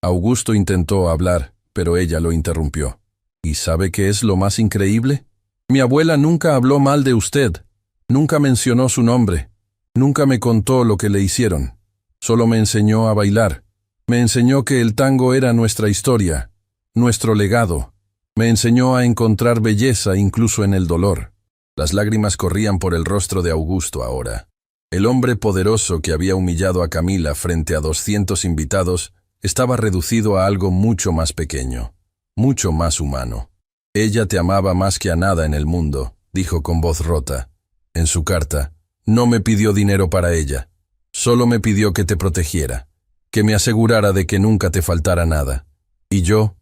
Augusto intentó hablar, pero ella lo interrumpió. ¿Y sabe qué es lo más increíble? Mi abuela nunca habló mal de usted, nunca mencionó su nombre, nunca me contó lo que le hicieron. Solo me enseñó a bailar. Me enseñó que el tango era nuestra historia, nuestro legado. Me enseñó a encontrar belleza incluso en el dolor. Las lágrimas corrían por el rostro de Augusto ahora. El hombre poderoso que había humillado a Camila frente a 200 invitados estaba reducido a algo mucho más pequeño, mucho más humano. Ella te amaba más que a nada en el mundo, dijo con voz rota. En su carta, no me pidió dinero para ella. Solo me pidió que te protegiera, que me asegurara de que nunca te faltara nada. Y yo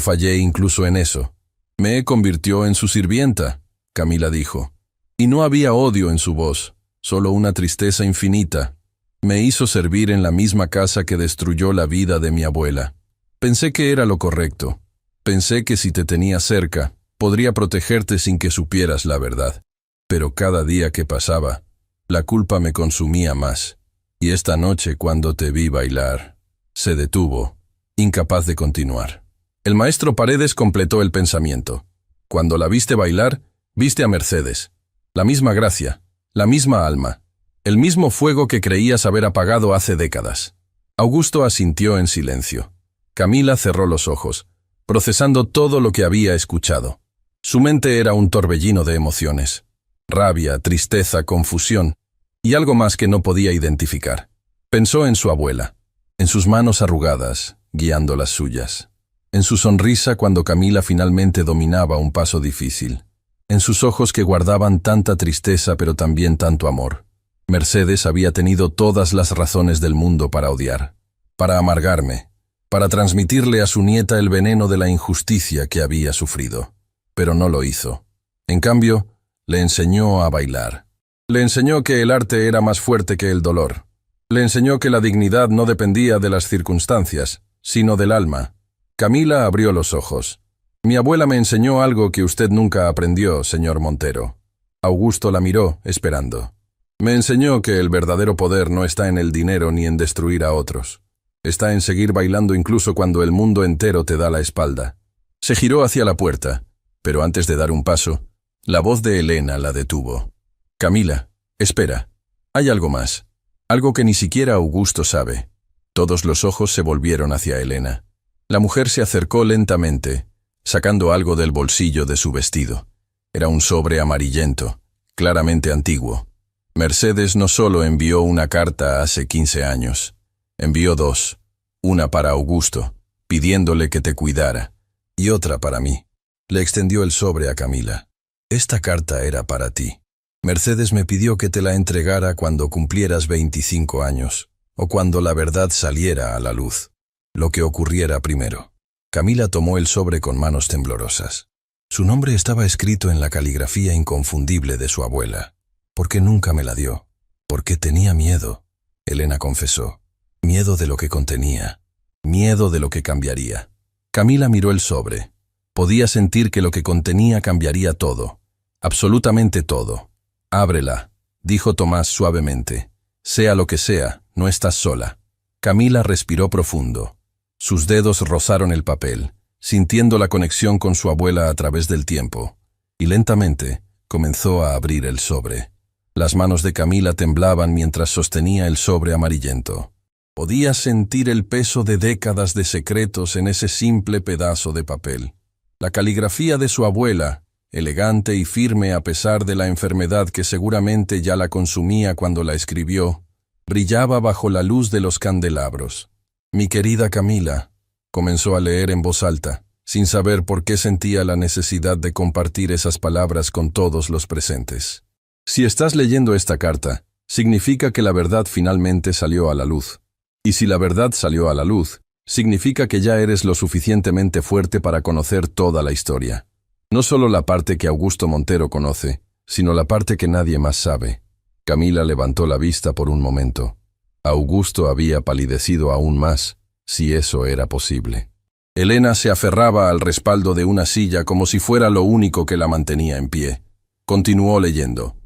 fallé incluso en eso. Me convirtió en su sirvienta, Camila dijo. Y no había odio en su voz, solo una tristeza infinita. Me hizo servir en la misma casa que destruyó la vida de mi abuela. Pensé que era lo correcto. Pensé que si te tenía cerca, podría protegerte sin que supieras la verdad. Pero cada día que pasaba, la culpa me consumía más. Y esta noche, cuando te vi bailar, se detuvo, incapaz de continuar. El maestro Paredes completó el pensamiento. Cuando la viste bailar, viste a Mercedes. La misma gracia, la misma alma, el mismo fuego que creías haber apagado hace décadas. Augusto asintió en silencio. Camila cerró los ojos, procesando todo lo que había escuchado. Su mente era un torbellino de emociones. Rabia, tristeza, confusión, y algo más que no podía identificar. Pensó en su abuela, en sus manos arrugadas, guiando las suyas, en su sonrisa cuando Camila finalmente dominaba un paso difícil, en sus ojos que guardaban tanta tristeza pero también tanto amor. Mercedes había tenido todas las razones del mundo para odiar, para amargarme, para transmitirle a su nieta el veneno de la injusticia que había sufrido. Pero no lo hizo. En cambio, le enseñó a bailar. Le enseñó que el arte era más fuerte que el dolor. Le enseñó que la dignidad no dependía de las circunstancias, sino del alma. Camila abrió los ojos. Mi abuela me enseñó algo que usted nunca aprendió, señor Montero. Augusto la miró, esperando. Me enseñó que el verdadero poder no está en el dinero ni en destruir a otros. Está en seguir bailando incluso cuando el mundo entero te da la espalda. Se giró hacia la puerta, pero antes de dar un paso, la voz de Elena la detuvo. Camila, espera. Hay algo más. Algo que ni siquiera Augusto sabe. Todos los ojos se volvieron hacia Elena. La mujer se acercó lentamente, sacando algo del bolsillo de su vestido. Era un sobre amarillento, claramente antiguo. Mercedes no solo envió una carta hace 15 años, envió dos, una para Augusto, pidiéndole que te cuidara, y otra para mí. Le extendió el sobre a Camila. Esta carta era para ti. Mercedes me pidió que te la entregara cuando cumplieras 25 años, o cuando la verdad saliera a la luz, lo que ocurriera primero. Camila tomó el sobre con manos temblorosas. Su nombre estaba escrito en la caligrafía inconfundible de su abuela. ¿Por qué nunca me la dio? Porque tenía miedo, Elena confesó. Miedo de lo que contenía. Miedo de lo que cambiaría. Camila miró el sobre. Podía sentir que lo que contenía cambiaría todo. Absolutamente todo. Ábrela, dijo Tomás suavemente. Sea lo que sea, no estás sola. Camila respiró profundo. Sus dedos rozaron el papel, sintiendo la conexión con su abuela a través del tiempo, y lentamente comenzó a abrir el sobre. Las manos de Camila temblaban mientras sostenía el sobre amarillento. Podía sentir el peso de décadas de secretos en ese simple pedazo de papel. La caligrafía de su abuela, elegante y firme a pesar de la enfermedad que seguramente ya la consumía cuando la escribió, brillaba bajo la luz de los candelabros. Mi querida Camila, comenzó a leer en voz alta, sin saber por qué sentía la necesidad de compartir esas palabras con todos los presentes. Si estás leyendo esta carta, significa que la verdad finalmente salió a la luz. Y si la verdad salió a la luz, significa que ya eres lo suficientemente fuerte para conocer toda la historia. No solo la parte que Augusto Montero conoce, sino la parte que nadie más sabe. Camila levantó la vista por un momento. Augusto había palidecido aún más, si eso era posible. Elena se aferraba al respaldo de una silla como si fuera lo único que la mantenía en pie. Continuó leyendo.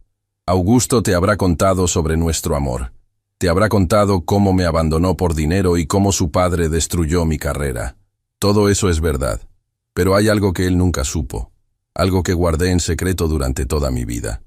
Augusto te habrá contado sobre nuestro amor. Te habrá contado cómo me abandonó por dinero y cómo su padre destruyó mi carrera. Todo eso es verdad. Pero hay algo que él nunca supo. Algo que guardé en secreto durante toda mi vida.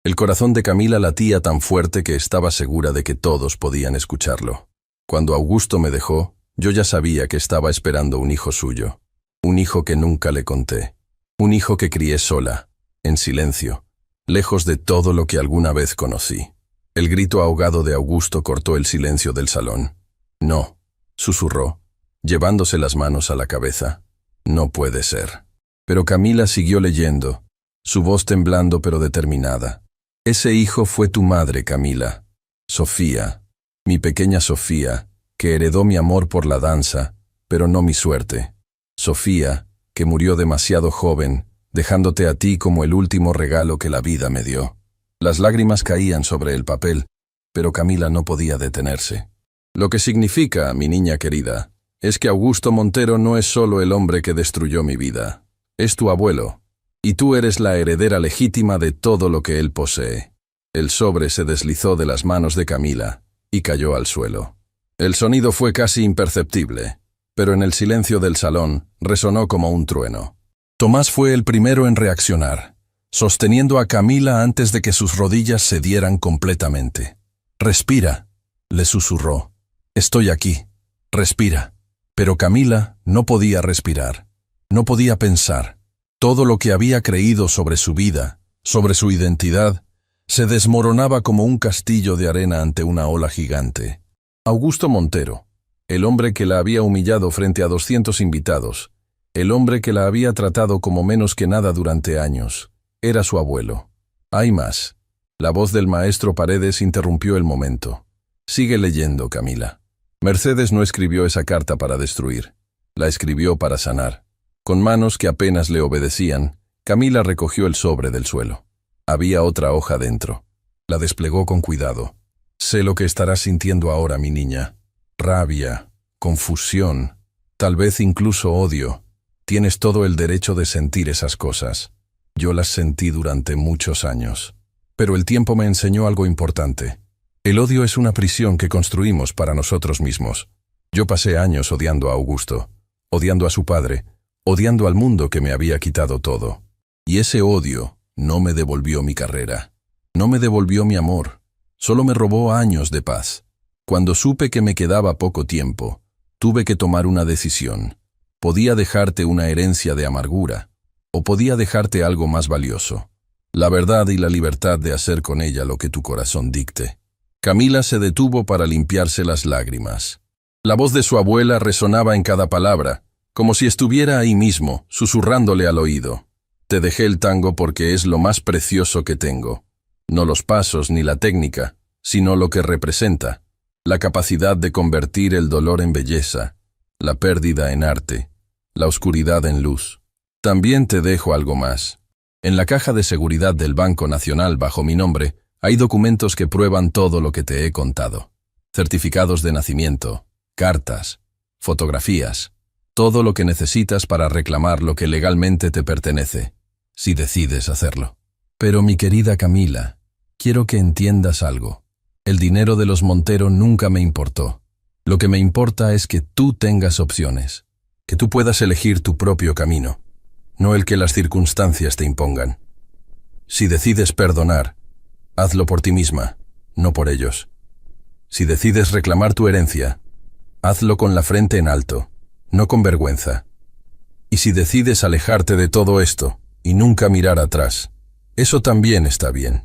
El corazón de Camila latía tan fuerte que estaba segura de que todos podían escucharlo. Cuando Augusto me dejó, yo ya sabía que estaba esperando un hijo suyo. Un hijo que nunca le conté. Un hijo que crié sola, en silencio, lejos de todo lo que alguna vez conocí. El grito ahogado de Augusto cortó el silencio del salón. No, susurró, llevándose las manos a la cabeza. No puede ser. Pero Camila siguió leyendo, su voz temblando pero determinada. Ese hijo fue tu madre, Camila. Sofía, mi pequeña Sofía, que heredó mi amor por la danza, pero no mi suerte. Sofía, que murió demasiado joven, dejándote a ti como el último regalo que la vida me dio. Las lágrimas caían sobre el papel, pero Camila no podía detenerse. Lo que significa, mi niña querida, es que Augusto Montero no es solo el hombre que destruyó mi vida. Es tu abuelo, y tú eres la heredera legítima de todo lo que él posee. El sobre se deslizó de las manos de Camila y cayó al suelo. El sonido fue casi imperceptible, pero en el silencio del salón resonó como un trueno. Tomás fue el primero en reaccionar, sosteniendo a Camila antes de que sus rodillas cedieran completamente. «Respira», le susurró. «Estoy aquí. Respira». Pero Camila no podía respirar. No podía pensar. Todo lo que había creído sobre su vida, sobre su identidad, se desmoronaba como un castillo de arena ante una ola gigante. Augusto Montero, el hombre que la había humillado frente a 200 invitados, el hombre que la había tratado como menos que nada durante años, era su abuelo. Hay más. La voz del maestro Paredes interrumpió el momento. Sigue leyendo, Camila. Mercedes no escribió esa carta para destruir. La escribió para sanar. Con manos que apenas le obedecían, Camila recogió el sobre del suelo. Había otra hoja dentro. La desplegó con cuidado. Sé lo que estarás sintiendo ahora, mi niña. Rabia, confusión, tal vez incluso odio. Tienes todo el derecho de sentir esas cosas. Yo las sentí durante muchos años. Pero el tiempo me enseñó algo importante. El odio es una prisión que construimos para nosotros mismos. Yo pasé años odiando a Augusto, odiando a su padre, odiando al mundo que me había quitado todo. Y ese odio no me devolvió mi carrera. No me devolvió mi amor. Solo me robó años de paz. Cuando supe que me quedaba poco tiempo, tuve que tomar una decisión. Podía dejarte una herencia de amargura, o podía dejarte algo más valioso. La verdad y la libertad de hacer con ella lo que tu corazón dicte. Camila se detuvo para limpiarse las lágrimas. La voz de su abuela resonaba en cada palabra, como si estuviera ahí mismo, susurrándole al oído. Te dejé el tango porque es lo más precioso que tengo. No los pasos ni la técnica, sino lo que representa. La capacidad de convertir el dolor en belleza, la pérdida en arte, la oscuridad en luz. También te dejo algo más. En la caja de seguridad del Banco Nacional bajo mi nombre, hay documentos que prueban todo lo que te he contado. Certificados de nacimiento, cartas, fotografías, todo lo que necesitas para reclamar lo que legalmente te pertenece, si decides hacerlo. Pero mi querida Camila, quiero que entiendas algo. El dinero de los Montero nunca me importó. Lo que me importa es que tú tengas opciones, que tú puedas elegir tu propio camino, no el que las circunstancias te impongan. Si decides perdonar, hazlo por ti misma, no por ellos. Si decides reclamar tu herencia, hazlo con la frente en alto, no con vergüenza. Y si decides alejarte de todo esto y nunca mirar atrás, eso también está bien.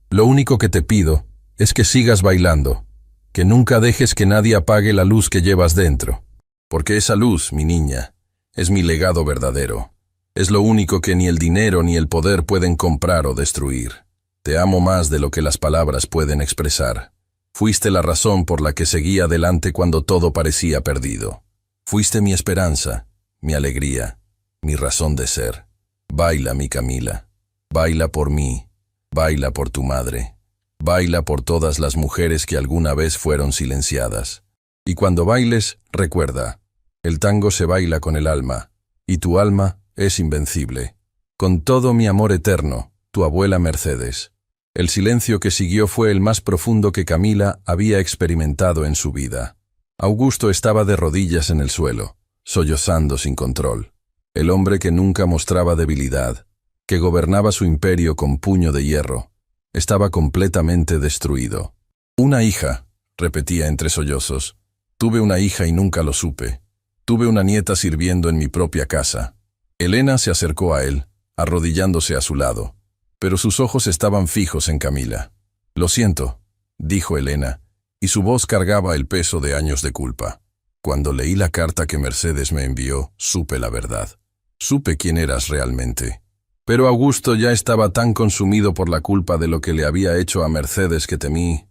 Lo único que te pido es que sigas bailando, que nunca dejes que nadie apague la luz que llevas dentro, porque esa luz, mi niña, es mi legado verdadero. Es lo único que ni el dinero ni el poder pueden comprar o destruir. Te amo más de lo que las palabras pueden expresar. Fuiste la razón por la que seguí adelante cuando todo parecía perdido. Fuiste mi esperanza, mi alegría, mi razón de ser. Baila, mi Camila. Baila por mí. Baila por tu madre. Baila por todas las mujeres que alguna vez fueron silenciadas. Y cuando bailes, recuerda, el tango se baila con el alma, y tu alma es invencible. Con todo mi amor eterno, tu abuela Mercedes. El silencio que siguió fue el más profundo que Camila había experimentado en su vida. Augusto estaba de rodillas en el suelo, sollozando sin control. El hombre que nunca mostraba debilidad, que gobernaba su imperio con puño de hierro, estaba completamente destruido. Una hija, repetía entre sollozos. Tuve una hija y nunca lo supe. Tuve una nieta sirviendo en mi propia casa. Elena se acercó a él, arrodillándose a su lado, pero sus ojos estaban fijos en Camila. Lo siento, dijo Elena, y su voz cargaba el peso de años de culpa. Cuando leí la carta que Mercedes me envió, supe la verdad. Supe quién eras realmente. Pero Augusto ya estaba tan consumido por la culpa de lo que le había hecho a Mercedes que temí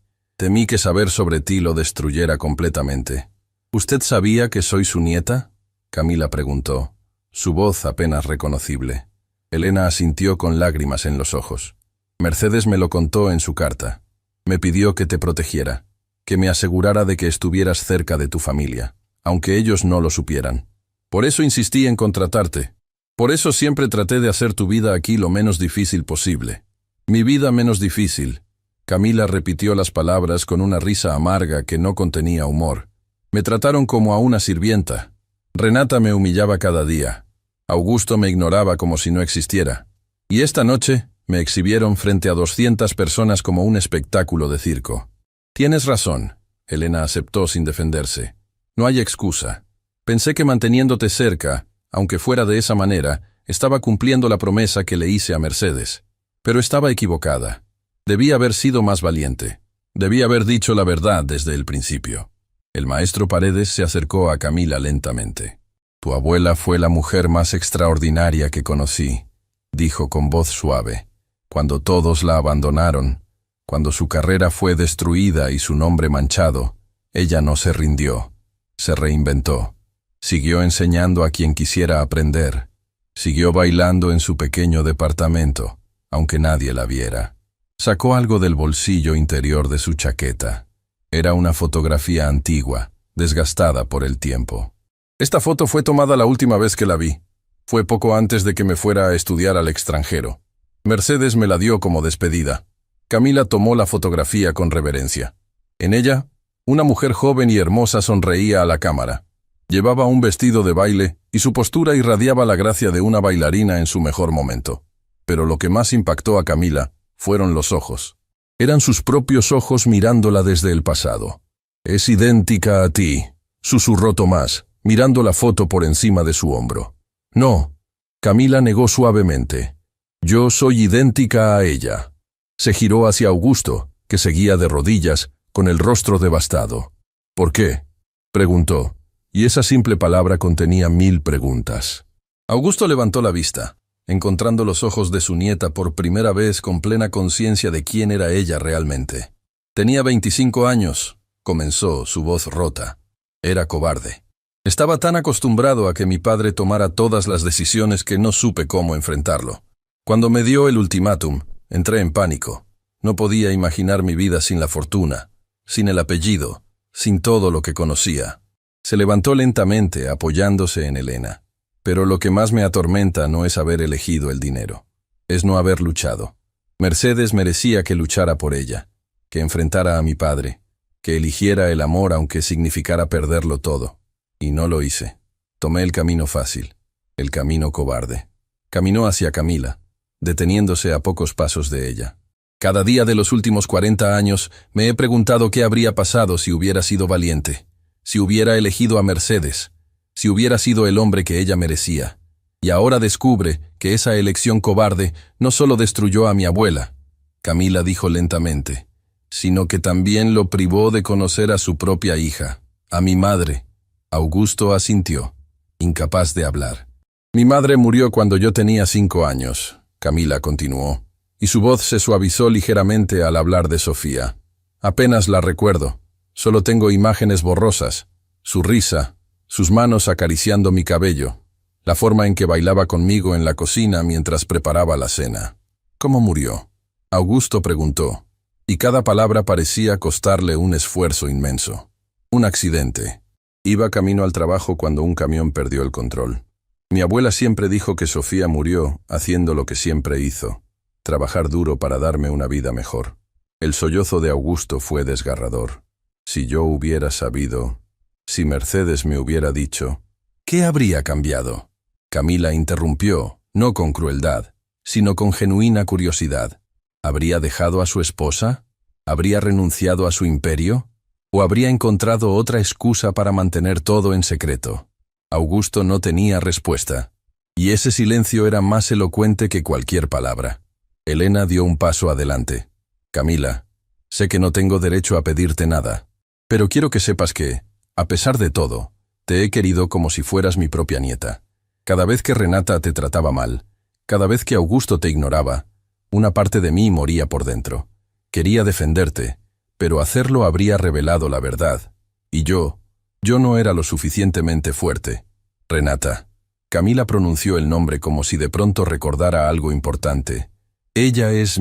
que saber sobre ti lo destruyera completamente. ¿Usted sabía que soy su nieta?, Camila preguntó, su voz apenas reconocible. Elena asintió con lágrimas en los ojos. Mercedes me lo contó en su carta. Me pidió que te protegiera, que me asegurara de que estuvieras cerca de tu familia, aunque ellos no lo supieran. Por eso insistí en contratarte. Por eso siempre traté de hacer tu vida aquí lo menos difícil posible. Mi vida menos difícil. Camila repitió las palabras con una risa amarga que no contenía humor. Me trataron como a una sirvienta. Renata me humillaba cada día. Augusto me ignoraba como si no existiera. Y esta noche me exhibieron frente a 200 personas como un espectáculo de circo. Tienes razón, Elena aceptó sin defenderse. No hay excusa. Pensé que manteniéndote cerca, aunque fuera de esa manera, estaba cumpliendo la promesa que le hice a Mercedes. Pero estaba equivocada. Debí haber sido más valiente. Debí haber dicho la verdad desde el principio. El maestro Paredes se acercó a Camila lentamente. Tu abuela fue la mujer más extraordinaria que conocí, dijo con voz suave. Cuando todos la abandonaron, cuando su carrera fue destruida y su nombre manchado, ella no se rindió, se reinventó. Siguió enseñando a quien quisiera aprender. Siguió bailando en su pequeño departamento, aunque nadie la viera. Sacó algo del bolsillo interior de su chaqueta. Era una fotografía antigua, desgastada por el tiempo. Esta foto fue tomada la última vez que la vi. Fue poco antes de que me fuera a estudiar al extranjero. Mercedes me la dio como despedida. Camila tomó la fotografía con reverencia. En ella, una mujer joven y hermosa sonreía a la cámara. Llevaba un vestido de baile y su postura irradiaba la gracia de una bailarina en su mejor momento. Pero lo que más impactó a Camila fueron los ojos. Eran sus propios ojos mirándola desde el pasado. Es idéntica a ti, susurró Tomás, mirando la foto por encima de su hombro. No, Camila negó suavemente. Yo soy idéntica a ella. Se giró hacia Augusto, que seguía de rodillas, con el rostro devastado. ¿Por qué?, preguntó, y esa simple palabra contenía 1000 preguntas. Augusto levantó la vista, encontrando los ojos de su nieta por primera vez con plena conciencia de quién era ella realmente. Tenía 25 años, comenzó, su voz rota. Era cobarde. Estaba tan acostumbrado a que mi padre tomara todas las decisiones que no supe cómo enfrentarlo. Cuando me dio el ultimátum, entré en pánico. No podía imaginar mi vida sin la fortuna, sin el apellido, sin todo lo que conocía. Se levantó lentamente, apoyándose en Elena. Pero lo que más me atormenta no es haber elegido el dinero. Es no haber luchado. Mercedes merecía que luchara por ella, que enfrentara a mi padre, que eligiera el amor aunque significara perderlo todo. Y no lo hice. Tomé el camino fácil, el camino cobarde. Caminó hacia Camila, deteniéndose a pocos pasos de ella. Cada día de los últimos 40 años me he preguntado qué habría pasado si hubiera sido valiente, si hubiera elegido a Mercedes, si hubiera sido el hombre que ella merecía. Y ahora descubre que esa elección cobarde no solo destruyó a mi abuela, Camila dijo lentamente, sino que también lo privó de conocer a su propia hija, a mi madre. Augusto asintió, incapaz de hablar. Mi madre murió cuando yo tenía 5 años, Camila continuó, y su voz se suavizó ligeramente al hablar de Sofía. Apenas la recuerdo, solo tengo imágenes borrosas, su risa, sus manos acariciando mi cabello, la forma en que bailaba conmigo en la cocina mientras preparaba la cena. ¿Cómo murió? Augusto preguntó, y cada palabra parecía costarle un esfuerzo inmenso. Un accidente. Iba camino al trabajo cuando un camión perdió el control. Mi abuela siempre dijo que Sofía murió haciendo lo que siempre hizo, trabajar duro para darme una vida mejor. El sollozo de Augusto fue desgarrador. Si yo hubiera sabido, si Mercedes me hubiera dicho, ¿qué habría cambiado? Camila interrumpió, no con crueldad, sino con genuina curiosidad. ¿Habría dejado a su esposa? ¿Habría renunciado a su imperio? ¿O habría encontrado otra excusa para mantener todo en secreto? Augusto no tenía respuesta, y ese silencio era más elocuente que cualquier palabra. Elena dio un paso adelante. Camila, sé que no tengo derecho a pedirte nada, pero quiero que sepas que, a pesar de todo, te he querido como si fueras mi propia nieta. Cada vez que Renata te trataba mal, cada vez que Augusto te ignoraba, una parte de mí moría por dentro. Quería defenderte, pero hacerlo habría revelado la verdad. Y yo no era lo suficientemente fuerte. Renata. Camila pronunció el nombre como si de pronto recordara algo importante. Ella es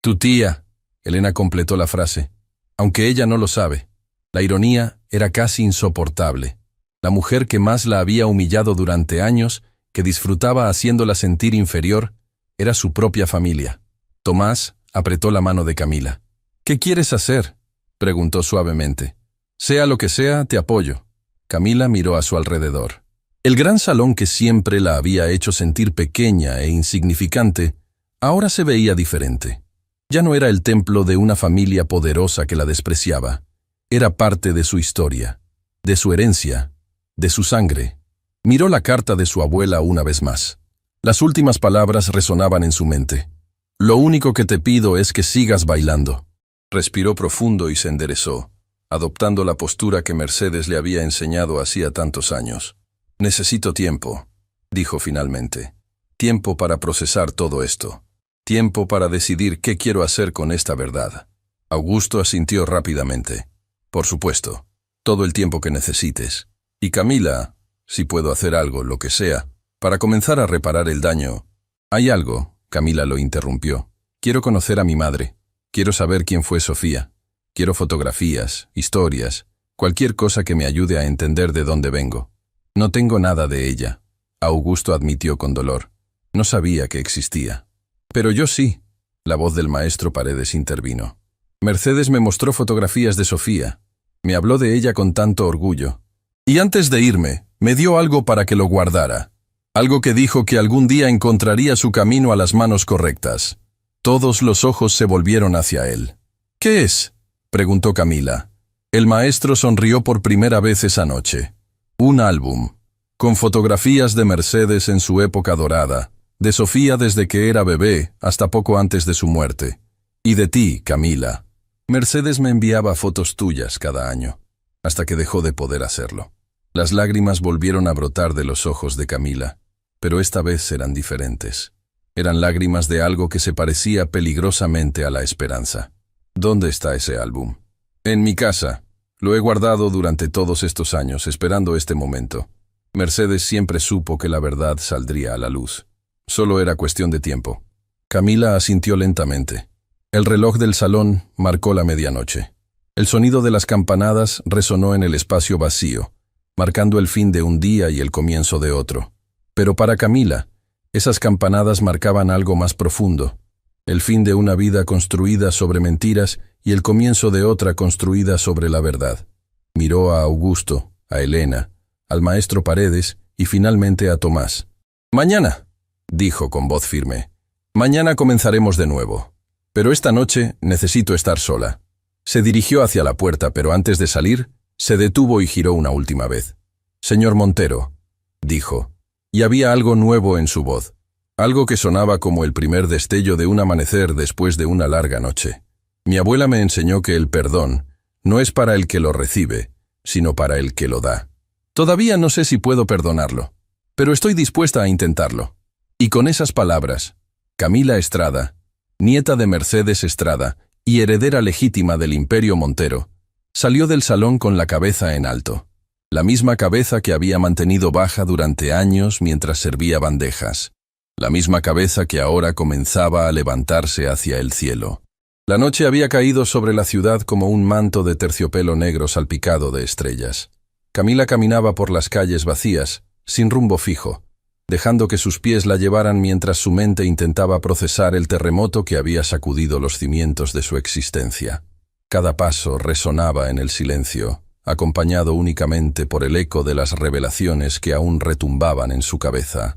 tu tía. Elena completó la frase. Aunque ella no lo sabe. La ironía era casi insoportable. La mujer que más la había humillado durante años, que disfrutaba haciéndola sentir inferior, era su propia familia. Tomás apretó la mano de Camila. ¿Qué quieres hacer?, preguntó suavemente. Sea lo que sea, te apoyo. Camila miró a su alrededor. El gran salón que siempre la había hecho sentir pequeña e insignificante, ahora se veía diferente. Ya no era el templo de una familia poderosa que la despreciaba. Era parte de su historia, de su herencia, de su sangre. Miró la carta de su abuela una vez más. Las últimas palabras resonaban en su mente. Lo único que te pido es que sigas bailando. Respiró profundo y se enderezó, adoptando la postura que Mercedes le había enseñado hacía tantos años. Necesito tiempo, dijo finalmente. Tiempo para procesar todo esto. Tiempo para decidir qué quiero hacer con esta verdad. Augusto asintió rápidamente. Por supuesto, todo el tiempo que necesites. Y Camila, si puedo hacer algo, lo que sea, para comenzar a reparar el daño. Hay algo, Camila lo interrumpió. Quiero conocer a mi madre. Quiero saber quién fue Sofía. Quiero fotografías, historias, cualquier cosa que me ayude a entender de dónde vengo. No tengo nada de ella, Augusto admitió con dolor. No sabía que existía. Pero yo sí. La voz del maestro Paredes intervino. Mercedes me mostró fotografías de Sofía. Me habló de ella con tanto orgullo. Y antes de irme, me dio algo para que lo guardara. Algo que dijo que algún día encontraría su camino a las manos correctas. Todos los ojos se volvieron hacia él. ¿Qué es?, preguntó Camila. El maestro sonrió por primera vez esa noche. Un álbum, con fotografías de Mercedes en su época dorada, de Sofía desde que era bebé hasta poco antes de su muerte. Y de ti, Camila. Mercedes me enviaba fotos tuyas cada año, hasta que dejó de poder hacerlo. Las lágrimas volvieron a brotar de los ojos de Camila, pero esta vez eran diferentes. Eran lágrimas de algo que se parecía peligrosamente a la esperanza. ¿Dónde está ese álbum? En mi casa, Lo he guardado durante todos estos años, esperando este momento. Mercedes siempre supo que la verdad saldría a la luz. Solo era cuestión de tiempo. Camila asintió lentamente. El reloj del salón marcó la medianoche. El sonido de las campanadas resonó en el espacio vacío, marcando el fin de un día y el comienzo de otro. Pero para Camila, esas campanadas marcaban algo más profundo. El fin de una vida construida sobre mentiras y el comienzo de otra construida sobre la verdad. Miró a Augusto, a Elena, al maestro Paredes y finalmente a Tomás. «Mañana», dijo con voz firme. «Mañana comenzaremos de nuevo. Pero esta noche necesito estar sola». Se dirigió hacia la puerta, pero antes de salir, se detuvo y giró una última vez. «Señor Montero», dijo, y había algo nuevo en su voz, algo que sonaba como el primer destello de un amanecer después de una larga noche. «Mi abuela me enseñó que el perdón no es para el que lo recibe, sino para el que lo da. Todavía no sé si puedo perdonarlo, pero estoy dispuesta a intentarlo». Y con esas palabras, Camila Estrada, nieta de Mercedes Estrada y heredera legítima del Imperio Montero, salió del salón con la cabeza en alto, la misma cabeza que había mantenido baja durante años mientras servía bandejas, la misma cabeza que ahora comenzaba a levantarse hacia el cielo. La noche había caído sobre la ciudad como un manto de terciopelo negro salpicado de estrellas. Camila caminaba por las calles vacías, sin rumbo fijo, dejando que sus pies la llevaran mientras su mente intentaba procesar el terremoto que había sacudido los cimientos de su existencia. Cada paso resonaba en el silencio, acompañado únicamente por el eco de las revelaciones que aún retumbaban en su cabeza.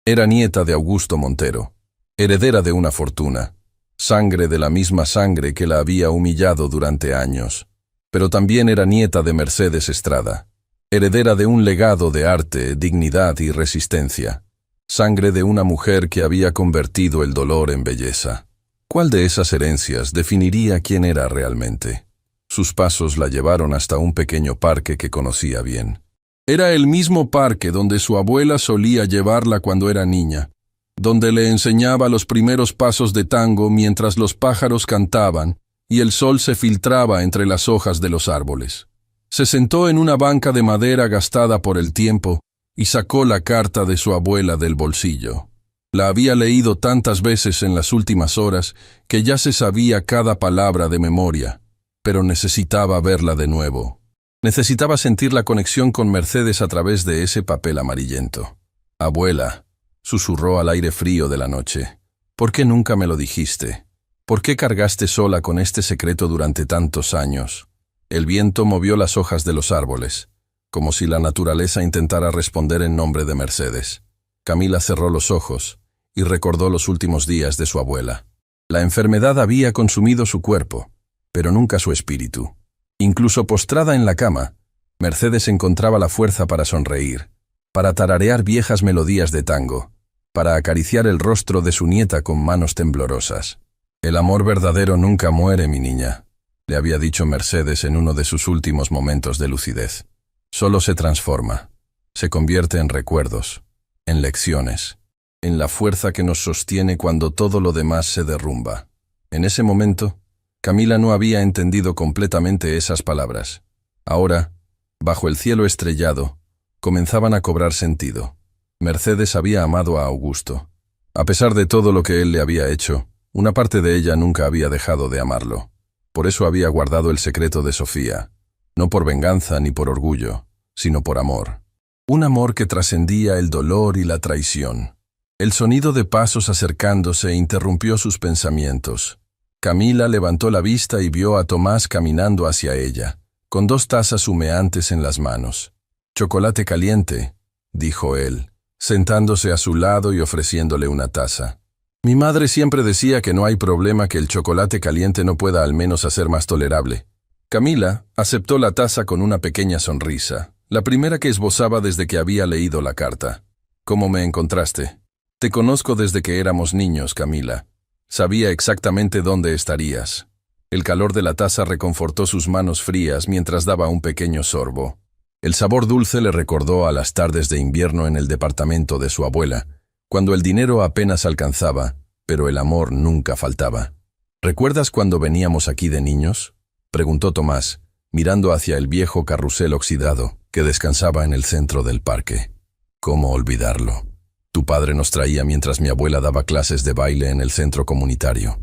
Era nieta de Augusto Montero, heredera de una fortuna, sangre de la misma sangre que la había humillado durante años, pero también era nieta de Mercedes Estrada, heredera de un legado de arte, dignidad y resistencia, sangre de una mujer que había convertido el dolor en belleza. ¿Cuál de esas herencias definiría quién era realmente? Sus pasos la llevaron hasta un pequeño parque que conocía bien. Era el mismo parque donde su abuela solía llevarla cuando era niña, donde le enseñaba los primeros pasos de tango mientras los pájaros cantaban y el sol se filtraba entre las hojas de los árboles. Se sentó en una banca de madera gastada por el tiempo y sacó la carta de su abuela del bolsillo. La había leído tantas veces en las últimas horas que ya se sabía cada palabra de memoria, pero necesitaba verla de nuevo. Necesitaba sentir la conexión con Mercedes a través de ese papel amarillento. «Abuela», susurró al aire frío de la noche, «¿por qué nunca me lo dijiste? ¿Por qué cargaste sola con este secreto durante tantos años?» El viento movió las hojas de los árboles, como si la naturaleza intentara responder en nombre de Mercedes. Camila cerró los ojos y recordó los últimos días de su abuela. La enfermedad había consumido su cuerpo, pero nunca su espíritu. Incluso postrada en la cama, Mercedes encontraba la fuerza para sonreír, para tararear viejas melodías de tango, para acariciar el rostro de su nieta con manos temblorosas. «El amor verdadero nunca muere, mi niña», le había dicho Mercedes en uno de sus últimos momentos de lucidez. «Solo se transforma, se convierte en recuerdos, en lecciones, en la fuerza que nos sostiene cuando todo lo demás se derrumba». En ese momento, Camila no había entendido completamente esas palabras. Ahora, bajo el cielo estrellado, comenzaban a cobrar sentido. Mercedes había amado a Augusto. A pesar de todo lo que él le había hecho, una parte de ella nunca había dejado de amarlo. Por eso había guardado el secreto de Sofía, no por venganza ni por orgullo, sino por amor. Un amor que trascendía el dolor y la traición. El sonido de pasos acercándose interrumpió sus pensamientos. Camila levantó la vista y vio a Tomás caminando hacia ella, con 2 tazas humeantes en las manos. «Chocolate caliente», dijo él, sentándose a su lado y ofreciéndole una taza. «Mi madre siempre decía que no hay problema que el chocolate caliente no pueda al menos hacer más tolerable». Camila aceptó la taza con una pequeña sonrisa, la primera que esbozaba desde que había leído la carta. «¿Cómo me encontraste?» «Te conozco desde que éramos niños, Camila. Sabía exactamente dónde estarías». El calor de la taza reconfortó sus manos frías mientras daba un pequeño sorbo. El sabor dulce le recordó a las tardes de invierno en el departamento de su abuela, cuando el dinero apenas alcanzaba, pero el amor nunca faltaba. «¿Recuerdas cuando veníamos aquí de niños?», preguntó Tomás, mirando hacia el viejo carrusel oxidado que descansaba en el centro del parque. ¿Cómo olvidarlo? Tu padre nos traía mientras mi abuela daba clases de baile en el centro comunitario.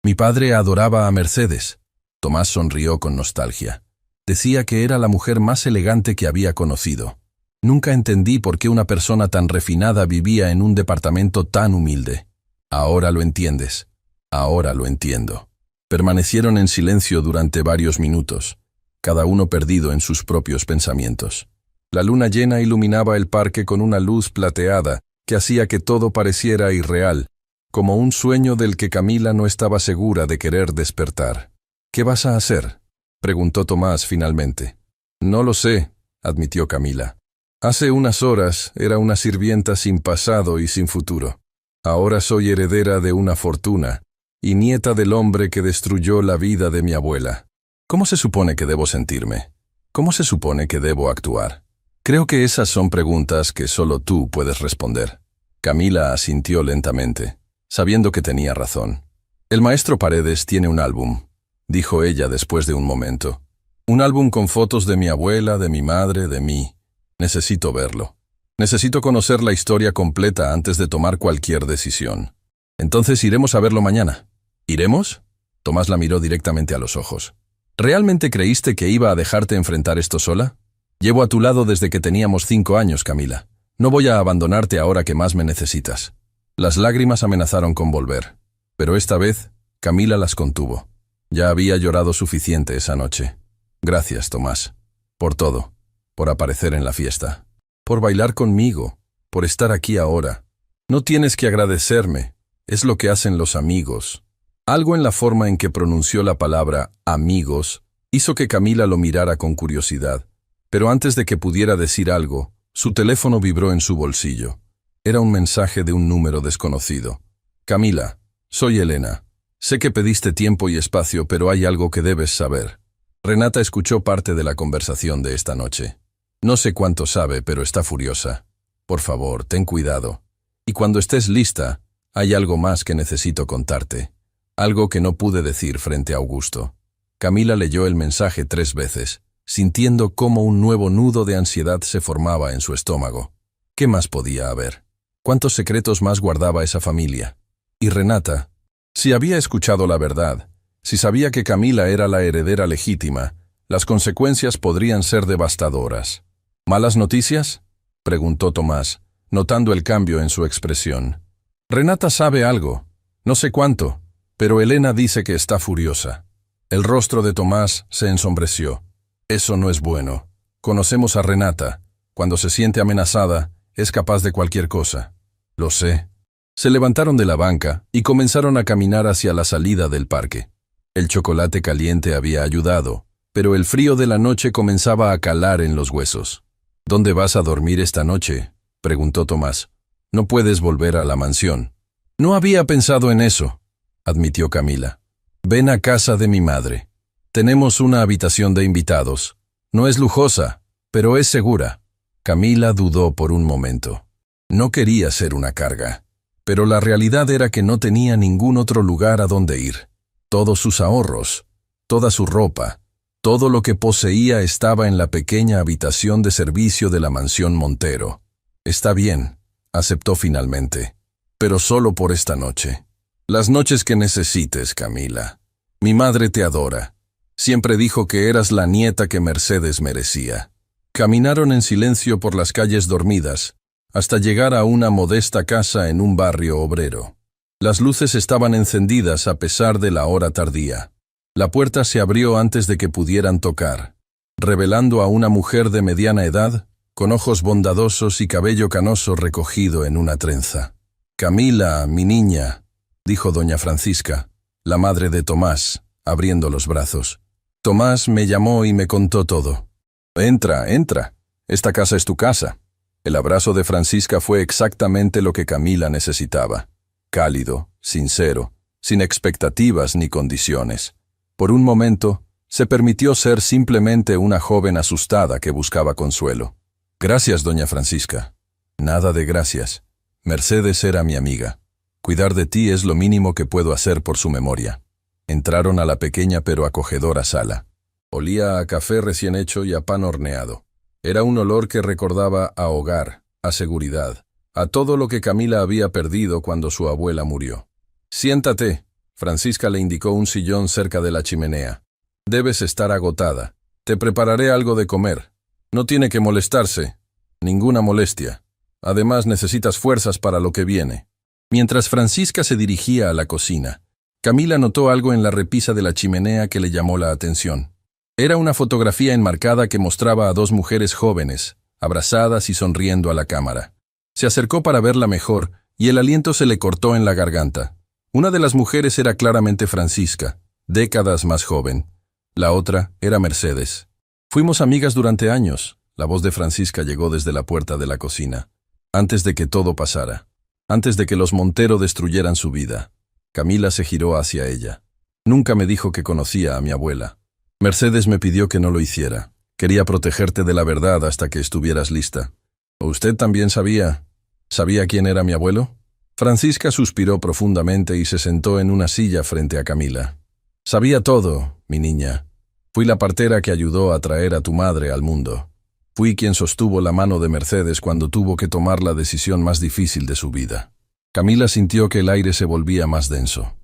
Mi padre adoraba a Mercedes. Tomás sonrió con nostalgia. Decía que era la mujer más elegante que había conocido. Nunca entendí por qué una persona tan refinada vivía en un departamento tan humilde. Ahora lo entiendes. Ahora lo entiendo. Permanecieron en silencio durante varios minutos, cada uno perdido en sus propios pensamientos. La luna llena iluminaba el parque con una luz plateada que hacía que todo pareciera irreal, como un sueño del que Camila no estaba segura de querer despertar. «¿Qué vas a hacer?», preguntó Tomás finalmente. «No lo sé», admitió Camila. «Hace unas horas era una sirvienta sin pasado y sin futuro. Ahora soy heredera de una fortuna y nieta del hombre que destruyó la vida de mi abuela. ¿Cómo se supone que debo sentirme? ¿Cómo se supone que debo actuar? Creo que esas son preguntas que solo tú puedes responder». Camila asintió lentamente, sabiendo que tenía razón. «El maestro Paredes tiene un álbum», dijo ella después de un momento. «Un álbum con fotos de mi abuela, de mi madre, de mí. Necesito verlo. Necesito conocer la historia completa antes de tomar cualquier decisión. Entonces iremos a verlo mañana». «¿Iremos?», Tomás la miró directamente a los ojos. «¿Realmente creíste que iba a dejarte enfrentar esto sola? Llevo a tu lado desde que teníamos 5 años, Camila. No voy a abandonarte ahora que más me necesitas». Las lágrimas amenazaron con volver, pero esta vez Camila las contuvo. Ya había llorado suficiente esa noche. «Gracias, Tomás, por todo, por aparecer en la fiesta, por bailar conmigo, por estar aquí ahora. No tienes que agradecerme, es lo que hacen los amigos». Algo en la forma en que pronunció la palabra «amigos» hizo que Camila lo mirara con curiosidad, pero antes de que pudiera decir algo, su teléfono vibró en su bolsillo. Era un mensaje de un número desconocido. «Camila, soy Elena. Sé que pediste tiempo y espacio, pero hay algo que debes saber». Renata escuchó parte de la conversación de esta noche. «No sé cuánto sabe, pero está furiosa. Por favor, ten cuidado. Y cuando estés lista, hay algo más que necesito contarte. Algo que no pude decir frente a Augusto». Camila leyó el mensaje 3 veces, sintiendo cómo un nuevo nudo de ansiedad se formaba en su estómago. ¿Qué más podía haber? ¿Cuántos secretos más guardaba esa familia? Y Renata, si había escuchado la verdad, si sabía que Camila era la heredera legítima, las consecuencias podrían ser devastadoras. ¿Malas noticias?, preguntó Tomás, notando el cambio en su expresión. «Renata sabe algo, no sé cuánto, pero Elena dice que está furiosa». El rostro de Tomás se ensombreció. «Eso no es bueno. Conocemos a Renata. Cuando se siente amenazada, es capaz de cualquier cosa». «Lo sé». Se levantaron de la banca y comenzaron a caminar hacia la salida del parque. El chocolate caliente había ayudado, pero el frío de la noche comenzaba a calar en los huesos. «¿Dónde vas a dormir esta noche?», preguntó Tomás. «No puedes volver a la mansión». «No había pensado en eso», admitió Camila. «Ven a casa de mi madre. Tenemos una habitación de invitados. No es lujosa, pero es segura». Camila dudó por un momento. No quería ser una carga, pero la realidad era que no tenía ningún otro lugar a donde ir. Todos sus ahorros, toda su ropa, todo lo que poseía estaba en la pequeña habitación de servicio de la mansión Montero. «Está bien», aceptó finalmente, «pero solo por esta noche. Las noches que necesites, Camila. Mi madre te adora. Siempre dijo que eras la nieta que Mercedes merecía». Caminaron en silencio por las calles dormidas, hasta llegar a una modesta casa en un barrio obrero. Las luces estaban encendidas a pesar de la hora tardía. La puerta se abrió antes de que pudieran tocar, revelando a una mujer de mediana edad, con ojos bondadosos y cabello canoso recogido en una trenza. «Camila, mi niña», dijo doña Francisca, la madre de Tomás, abriendo los brazos. «Tomás me llamó y me contó todo». «Entra, entra. Esta casa es tu casa». El abrazo de Francisca fue exactamente lo que Camila necesitaba. Cálido, sincero, sin expectativas ni condiciones. Por un momento, se permitió ser simplemente una joven asustada que buscaba consuelo. «Gracias, doña Francisca». «Nada de gracias. Mercedes era mi amiga. Cuidar de ti es lo mínimo que puedo hacer por su memoria». Entraron a la pequeña pero acogedora sala. Olía a café recién hecho y a pan horneado. Era un olor que recordaba a hogar, a seguridad, a todo lo que Camila había perdido cuando su abuela murió. «Siéntate», Francisca le indicó un sillón cerca de la chimenea. «Debes estar agotada. Te prepararé algo de comer. No tiene que molestarse. Ninguna molestia. Además, necesitas fuerzas para lo que viene». Mientras Francisca se dirigía a la cocina, Camila notó algo en la repisa de la chimenea que le llamó la atención. Era una fotografía enmarcada que mostraba a dos mujeres jóvenes, abrazadas y sonriendo a la cámara. Se acercó para verla mejor y el aliento se le cortó en la garganta. Una de las mujeres era claramente Francisca, décadas más joven. La otra era Mercedes. «Fuimos amigas durante años», la voz de Francisca llegó desde la puerta de la cocina. «Antes de que todo pasara. Antes de que los Montero destruyeran su vida». Camila se giró hacia ella. «Nunca me dijo que conocía a mi abuela. Mercedes me pidió que no lo hiciera. Quería protegerte de la verdad hasta que estuvieras lista». «¿Usted también sabía quién era mi abuelo?» Francisca suspiró profundamente y se sentó en una silla frente a Camila. «Sabía todo, mi niña. Fui la partera que ayudó a traer a tu madre al mundo. Fui quien sostuvo la mano de Mercedes cuando tuvo que tomar la decisión más difícil de su vida». Camila sintió que el aire se volvía más denso.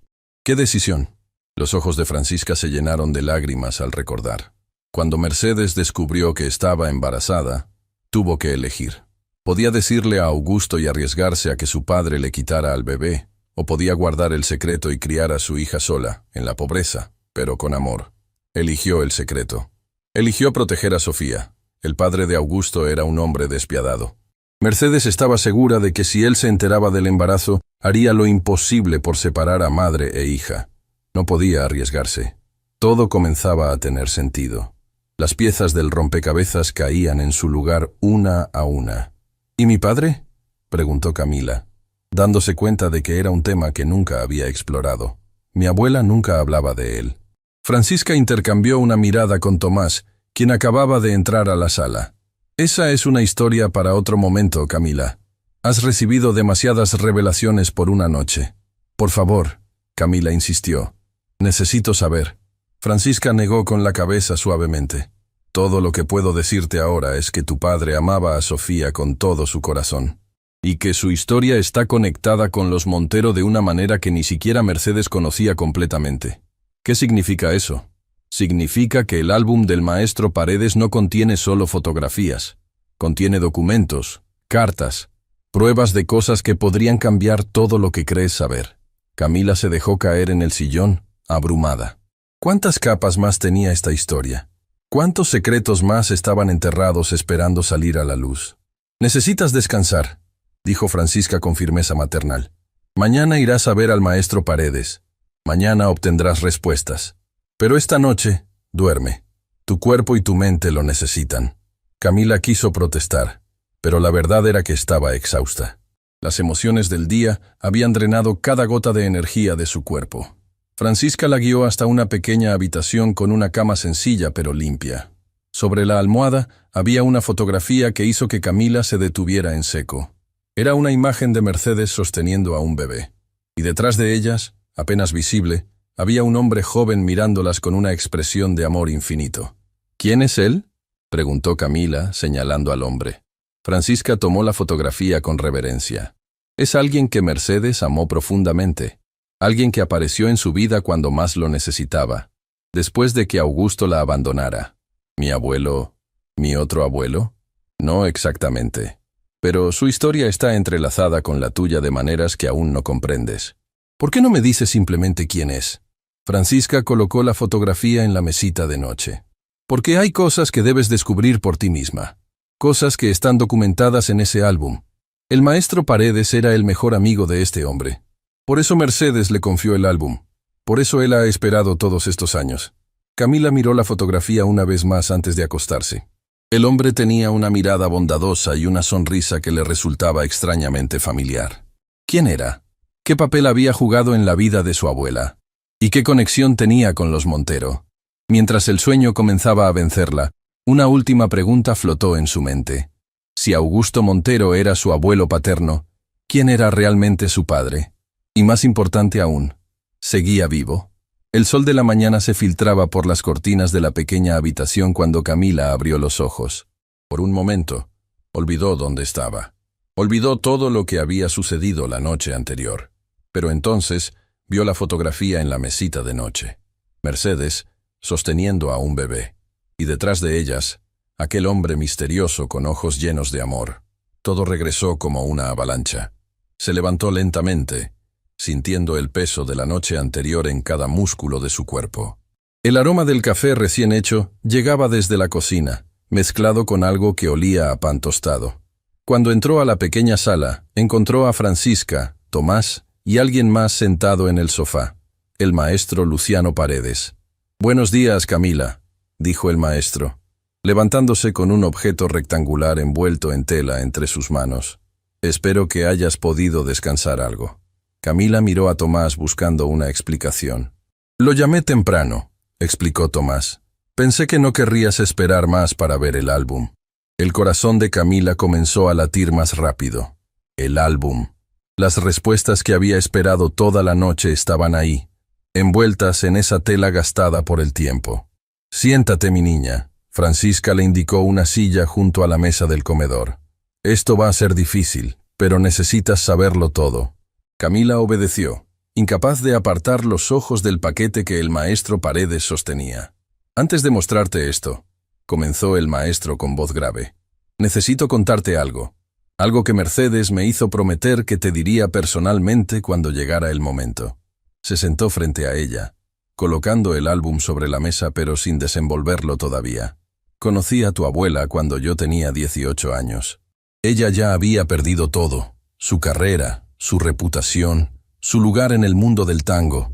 «¿Qué decisión?». Los ojos de Francisca se llenaron de lágrimas al recordar. Cuando Mercedes descubrió que estaba embarazada, tuvo que elegir. Podía decirle a Augusto y arriesgarse a que su padre le quitara al bebé, o podía guardar el secreto y criar a su hija sola, en la pobreza, pero con amor. Eligió el secreto. Eligió proteger a Sofía. El padre de Augusto era un hombre despiadado. Mercedes estaba segura de que si él se enteraba del embarazo, haría lo imposible por separar a madre e hija. No podía arriesgarse. Todo comenzaba a tener sentido. Las piezas del rompecabezas caían en su lugar una a una. «¿Y mi padre?», preguntó Camila, dándose cuenta de que era un tema que nunca había explorado. Mi abuela nunca hablaba de él. Francisca intercambió una mirada con Tomás, quien acababa de entrar a la sala. «Esa es una historia para otro momento, Camila. Has recibido demasiadas revelaciones por una noche. Por favor», Camila insistió. «Necesito saber». Francisca negó con la cabeza suavemente. «Todo lo que puedo decirte ahora es que tu padre amaba a Sofía con todo su corazón. Y que su historia está conectada con los Montero de una manera que ni siquiera Mercedes conocía completamente». «¿Qué significa eso?». «Significa que el álbum del maestro Paredes no contiene solo fotografías. Contiene documentos, cartas, pruebas de cosas que podrían cambiar todo lo que crees saber». Camila se dejó caer en el sillón, abrumada. ¿Cuántas capas más tenía esta historia? ¿Cuántos secretos más estaban enterrados esperando salir a la luz? «Necesitas descansar», dijo Francisca con firmeza maternal. «Mañana irás a ver al maestro Paredes. Mañana obtendrás respuestas. Pero esta noche, duerme. Tu cuerpo y tu mente lo necesitan». Camila quiso protestar, pero la verdad era que estaba exhausta. Las emociones del día habían drenado cada gota de energía de su cuerpo. Francisca la guió hasta una pequeña habitación con una cama sencilla pero limpia. Sobre la almohada había una fotografía que hizo que Camila se detuviera en seco. Era una imagen de Mercedes sosteniendo a un bebé. Y detrás de ellas, apenas visible, había un hombre joven mirándolas con una expresión de amor infinito. «¿Quién es él?», preguntó Camila, señalando al hombre. Francisca tomó la fotografía con reverencia. «Es alguien que Mercedes amó profundamente. Alguien que apareció en su vida cuando más lo necesitaba, después de que Augusto la abandonara. ¿Mi abuelo? ¿Mi otro abuelo? No exactamente. Pero su historia está entrelazada con la tuya de maneras que aún no comprendes. ¿Por qué no me dices simplemente quién es?». Francisca colocó la fotografía en la mesita de noche. «Porque hay cosas que debes descubrir por ti misma. Cosas que están documentadas en ese álbum. El maestro Paredes era el mejor amigo de este hombre. Por eso Mercedes le confió el álbum. Por eso él ha esperado todos estos años». Camila miró la fotografía una vez más antes de acostarse. El hombre tenía una mirada bondadosa y una sonrisa que le resultaba extrañamente familiar. ¿Quién era? ¿Qué papel había jugado en la vida de su abuela? ¿Y qué conexión tenía con los Montero? Mientras el sueño comenzaba a vencerla, una última pregunta flotó en su mente. Si Augusto Montero era su abuelo paterno, ¿quién era realmente su padre? Y más importante aún, ¿seguía vivo? El sol de la mañana se filtraba por las cortinas de la pequeña habitación cuando Camila abrió los ojos. Por un momento, olvidó dónde estaba. Olvidó todo lo que había sucedido la noche anterior. Pero entonces vio la fotografía en la mesita de noche. Mercedes, sosteniendo a un bebé. Y detrás de ellas, aquel hombre misterioso con ojos llenos de amor. Todo regresó como una avalancha. Se levantó lentamente, sintiendo el peso de la noche anterior en cada músculo de su cuerpo. El aroma del café recién hecho llegaba desde la cocina, mezclado con algo que olía a pan tostado. Cuando entró a la pequeña sala, encontró a Francisca, Tomás y alguien más sentado en el sofá, el maestro Luciano Paredes. «Buenos días, Camila», dijo el maestro, levantándose con un objeto rectangular envuelto en tela entre sus manos. «Espero que hayas podido descansar algo». Camila miró a Tomás buscando una explicación. «Lo llamé temprano», explicó Tomás. «Pensé que no querrías esperar más para ver el álbum». El corazón de Camila comenzó a latir más rápido. El álbum. Las respuestas que había esperado toda la noche estaban ahí, envueltas en esa tela gastada por el tiempo. «Siéntate, mi niña». Francisca le indicó una silla junto a la mesa del comedor. «Esto va a ser difícil, pero necesitas saberlo todo». Camila obedeció, incapaz de apartar los ojos del paquete que el maestro Paredes sostenía. «Antes de mostrarte esto», comenzó el maestro con voz grave, «necesito contarte algo. Algo que Mercedes me hizo prometer que te diría personalmente cuando llegara el momento». Se sentó frente a ella, colocando el álbum sobre la mesa pero sin desenvolverlo todavía. «Conocí a tu abuela cuando yo tenía 18 años. Ella ya había perdido todo, su carrera, su reputación, su lugar en el mundo del tango,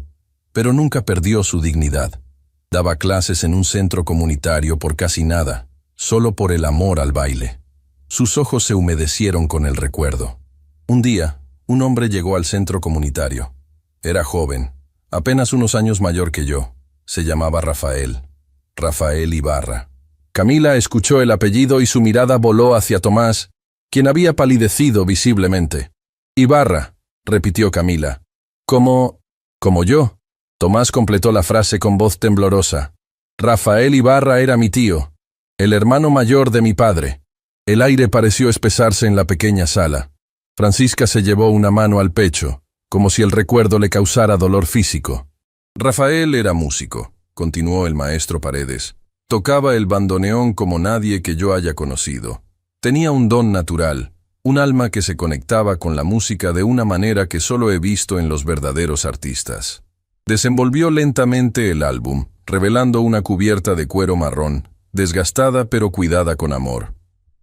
pero nunca perdió su dignidad. Daba clases en un centro comunitario por casi nada, solo por el amor al baile». Sus ojos se humedecieron con el recuerdo. Un día, un hombre llegó al centro comunitario. Era joven, apenas unos años mayor que yo. Se llamaba Rafael. Rafael Ibarra. Camila escuchó el apellido y su mirada voló hacia Tomás, quien había palidecido visiblemente. «Ibarra», repitió Camila. «¿Como yo?» Tomás completó la frase con voz temblorosa. «Rafael Ibarra era mi tío, el hermano mayor de mi padre». El aire pareció espesarse en la pequeña sala. Francisca se llevó una mano al pecho, como si el recuerdo le causara dolor físico. «Rafael era músico», continuó el maestro Paredes. «Tocaba el bandoneón como nadie que yo haya conocido. Tenía un don natural, un alma que se conectaba con la música de una manera que solo he visto en los verdaderos artistas». Desenvolvió lentamente el álbum, revelando una cubierta de cuero marrón, desgastada pero cuidada con amor.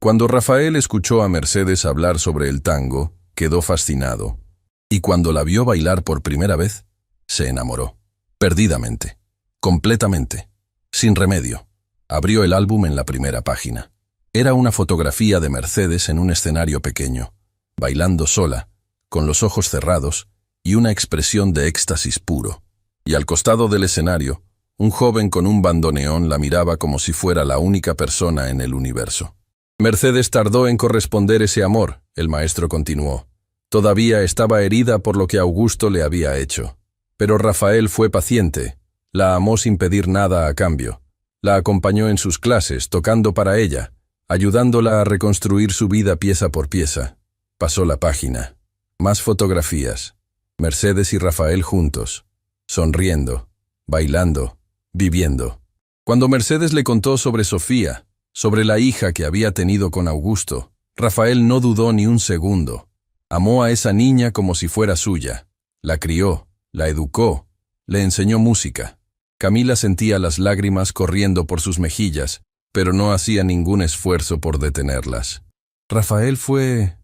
Cuando Rafael escuchó a Mercedes hablar sobre el tango, quedó fascinado. Y cuando la vio bailar por primera vez, se enamoró. Perdidamente. Completamente. Sin remedio. Abrió el álbum en la primera página. Era una fotografía de Mercedes en un escenario pequeño, bailando sola, con los ojos cerrados y una expresión de éxtasis puro. Y al costado del escenario, un joven con un bandoneón la miraba como si fuera la única persona en el universo. Mercedes tardó en corresponder ese amor, el maestro continuó. Todavía estaba herida por lo que Augusto le había hecho. Pero Rafael fue paciente, la amó sin pedir nada a cambio. La acompañó en sus clases, tocando para ella, ayudándola a reconstruir su vida pieza por pieza. Pasó la página. Más fotografías. Mercedes y Rafael juntos, sonriendo, bailando, viviendo. Cuando Mercedes le contó sobre Sofía, sobre la hija que había tenido con Augusto, Rafael no dudó ni un segundo. Amó a esa niña como si fuera suya. La crió, la educó, le enseñó música. Camila sentía las lágrimas corriendo por sus mejillas, pero no hacía ningún esfuerzo por detenerlas. «¿Rafael fue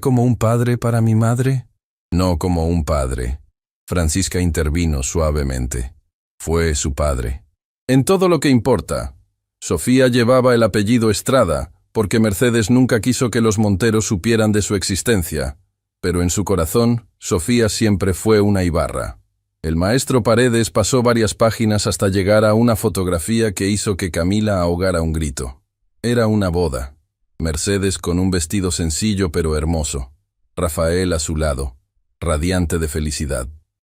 como un padre para mi madre?» «No como un padre». Francisca intervino suavemente. «Fue su padre. En todo lo que importa». Sofía llevaba el apellido Estrada, porque Mercedes nunca quiso que los Monteros supieran de su existencia, pero en su corazón, Sofía siempre fue una Ibarra. El maestro Paredes pasó varias páginas hasta llegar a una fotografía que hizo que Camila ahogara un grito. Era una boda. Mercedes con un vestido sencillo pero hermoso. Rafael a su lado, radiante de felicidad.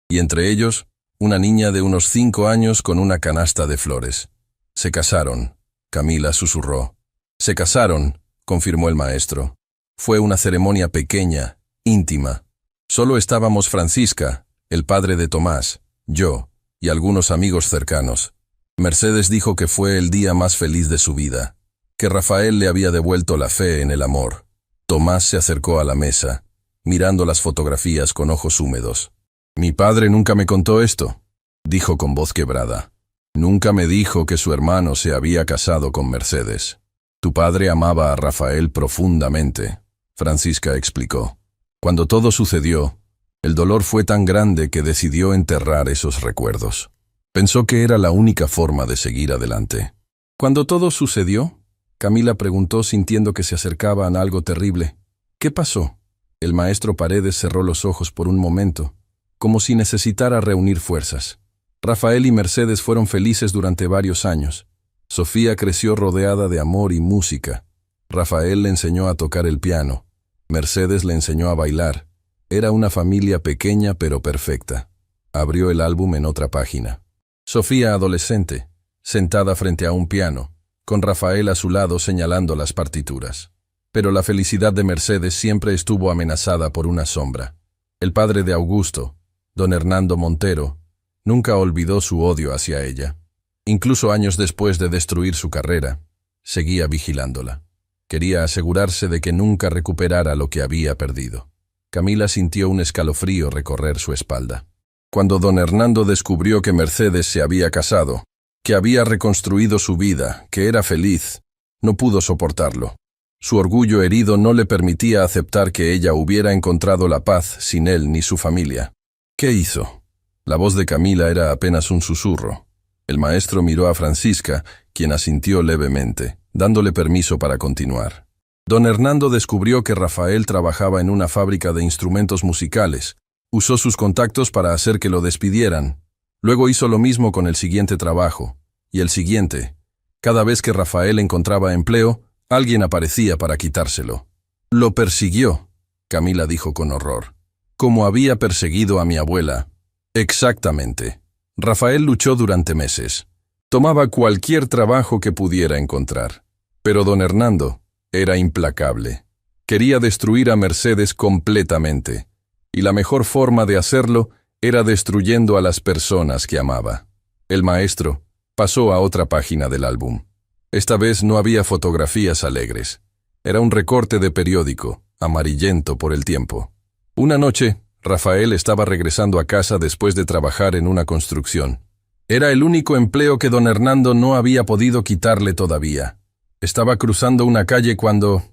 Y entre ellos, una niña de unos 5 años con una canasta de flores. Se casaron, Camila susurró. Se casaron, confirmó el maestro. Fue una ceremonia pequeña, íntima. Solo estábamos Francisca, el padre de Tomás, yo y algunos amigos cercanos. Mercedes dijo que fue el día más feliz de su vida, que Rafael le había devuelto la fe en el amor. Tomás se acercó a la mesa, mirando las fotografías con ojos húmedos. «Mi padre nunca me contó esto», dijo con voz quebrada. «Nunca me dijo que su hermano se había casado con Mercedes. Tu padre amaba a Rafael profundamente», Francisca explicó. Cuando todo sucedió, el dolor fue tan grande que decidió enterrar esos recuerdos. Pensó que era la única forma de seguir adelante. Cuando todo sucedió, Camila preguntó sintiendo que se acercaban a algo terrible. «¿Qué pasó?». El maestro Paredes cerró los ojos por un momento, como si necesitara reunir fuerzas. Rafael y Mercedes fueron felices durante varios años. Sofía creció rodeada de amor y música. Rafael le enseñó a tocar el piano. Mercedes le enseñó a bailar. Era una familia pequeña pero perfecta. Abrió el álbum en otra página. Sofía adolescente, sentada frente a un piano, con Rafael a su lado señalando las partituras. Pero la felicidad de Mercedes siempre estuvo amenazada por una sombra. El padre de Augusto, don Hernando Montero, nunca olvidó su odio hacia ella. Incluso años después de destruir su carrera, seguía vigilándola. Quería asegurarse de que nunca recuperara lo que había perdido. Camila sintió un escalofrío recorrer su espalda. Cuando don Hernando descubrió que Mercedes se había casado, que había reconstruido su vida, que era feliz, no pudo soportarlo. Su orgullo herido no le permitía aceptar que ella hubiera encontrado la paz sin él ni su familia. ¿Qué hizo? La voz de Camila era apenas un susurro. El maestro miró a Francisca, quien asintió levemente, dándole permiso para continuar. Don Hernando descubrió que Rafael trabajaba en una fábrica de instrumentos musicales. Usó sus contactos para hacer que lo despidieran. Luego hizo lo mismo con el siguiente trabajo, y el siguiente. Cada vez que Rafael encontraba empleo, alguien aparecía para quitárselo. «Lo persiguió», Camila dijo con horror. «Como había perseguido a mi abuela». «Exactamente. Rafael luchó durante meses. Tomaba cualquier trabajo que pudiera encontrar. Pero don Hernando era implacable. Quería destruir a Mercedes completamente. Y la mejor forma de hacerlo era destruyendo a las personas que amaba». El maestro pasó a otra página del álbum. Esta vez no había fotografías alegres. Era un recorte de periódico, amarillento por el tiempo. Una noche, Rafael estaba regresando a casa después de trabajar en una construcción. Era el único empleo que don Hernando no había podido quitarle todavía. Estaba cruzando una calle cuando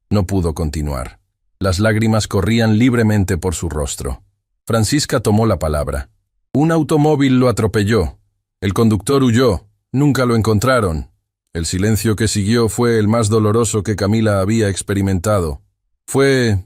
no pudo continuar. Las lágrimas corrían libremente por su rostro. Francisca tomó la palabra. «Un automóvil lo atropelló. El conductor huyó. Nunca lo encontraron». El silencio que siguió fue el más doloroso que Camila había experimentado. ¿Fue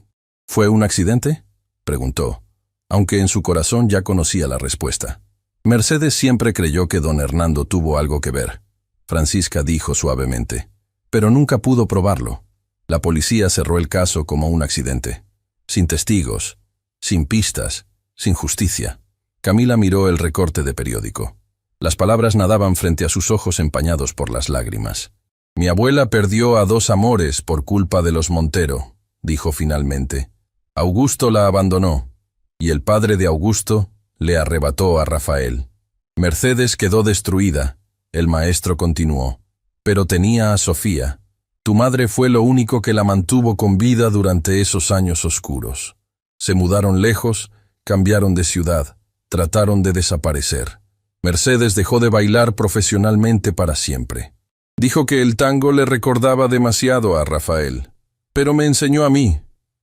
un accidente?», preguntó, aunque en su corazón ya conocía la respuesta. Mercedes siempre creyó que don Hernando tuvo algo que ver. Francisca dijo suavemente, pero nunca pudo probarlo. La policía cerró el caso como un accidente. Sin testigos, sin pistas, sin justicia. Camila miró el recorte de periódico. Las palabras nadaban frente a sus ojos empañados por las lágrimas. «Mi abuela perdió a 2 amores por culpa de los Montero», dijo finalmente. «Augusto la abandonó, y el padre de Augusto le arrebató a Rafael. Mercedes quedó destruida», el maestro continuó. «Pero tenía a Sofía. Tu madre fue lo único que la mantuvo con vida durante esos años oscuros. Se mudaron lejos, cambiaron de ciudad, trataron de desaparecer. Mercedes dejó de bailar profesionalmente para siempre. Dijo que el tango le recordaba demasiado a Rafael. Pero me enseñó a mí»,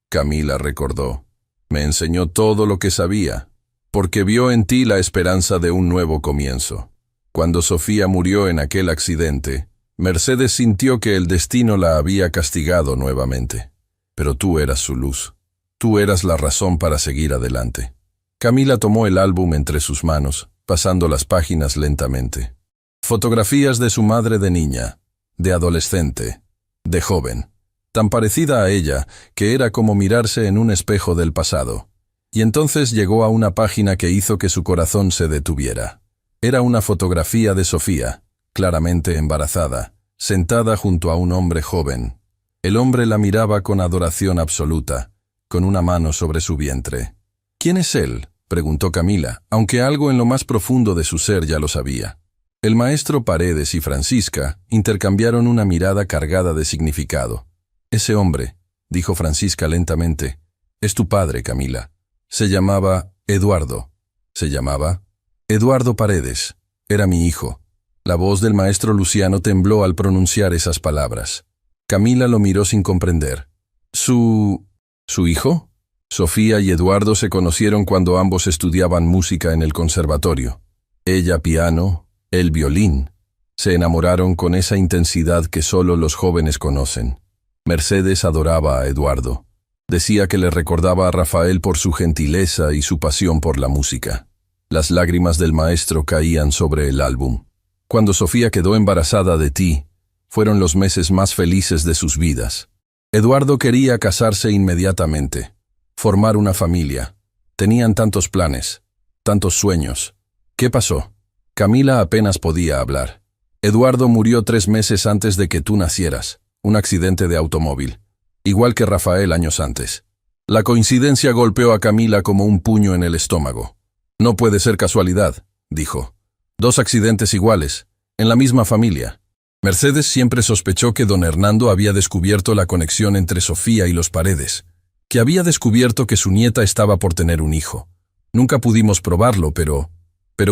Camila recordó. «Me enseñó todo lo que sabía, porque vio en ti la esperanza de un nuevo comienzo. Cuando Sofía murió en aquel accidente, Mercedes sintió que el destino la había castigado nuevamente. Pero tú eras su luz. Tú eras la razón para seguir adelante». Camila tomó el álbum entre sus manos, pasando las páginas lentamente. Fotografías de su madre de niña, de adolescente, de joven, tan parecida a ella que era como mirarse en un espejo del pasado. Y entonces llegó a una página que hizo que su corazón se detuviera. Era una fotografía de Sofía, claramente embarazada, sentada junto a un hombre joven. El hombre la miraba con adoración absoluta, con una mano sobre su vientre. «¿Quién es él?», preguntó Camila, aunque algo en lo más profundo de su ser ya lo sabía. El maestro Paredes y Francisca intercambiaron una mirada cargada de significado. «Ese hombre», dijo Francisca lentamente, «es tu padre, Camila. Se llamaba Eduardo». «¿Se llamaba?» «Eduardo Paredes. Era mi hijo». La voz del maestro Luciano tembló al pronunciar esas palabras. Camila lo miró sin comprender. ¿Su hijo? Sofía y Eduardo se conocieron cuando ambos estudiaban música en el conservatorio. Ella piano, él violín. Se enamoraron con esa intensidad que solo los jóvenes conocen. Mercedes adoraba a Eduardo. Decía que le recordaba a Rafael por su gentileza y su pasión por la música. Las lágrimas del maestro caían sobre el álbum. Cuando Sofía quedó embarazada de ti, fueron los meses más felices de sus vidas. Eduardo quería casarse inmediatamente, formar una familia. Tenían tantos planes, tantos sueños. ¿Qué pasó? Camila apenas podía hablar. Eduardo murió 3 meses antes de que tú nacieras, un accidente de automóvil, igual que Rafael años antes. La coincidencia golpeó a Camila como un puño en el estómago. «No puede ser casualidad», dijo. «2 accidentes iguales, en la misma familia». Mercedes siempre sospechó que don Hernando había descubierto la conexión entre Sofía y los Paredes, que había descubierto que su nieta estaba por tener un hijo. Nunca pudimos probarlo, pero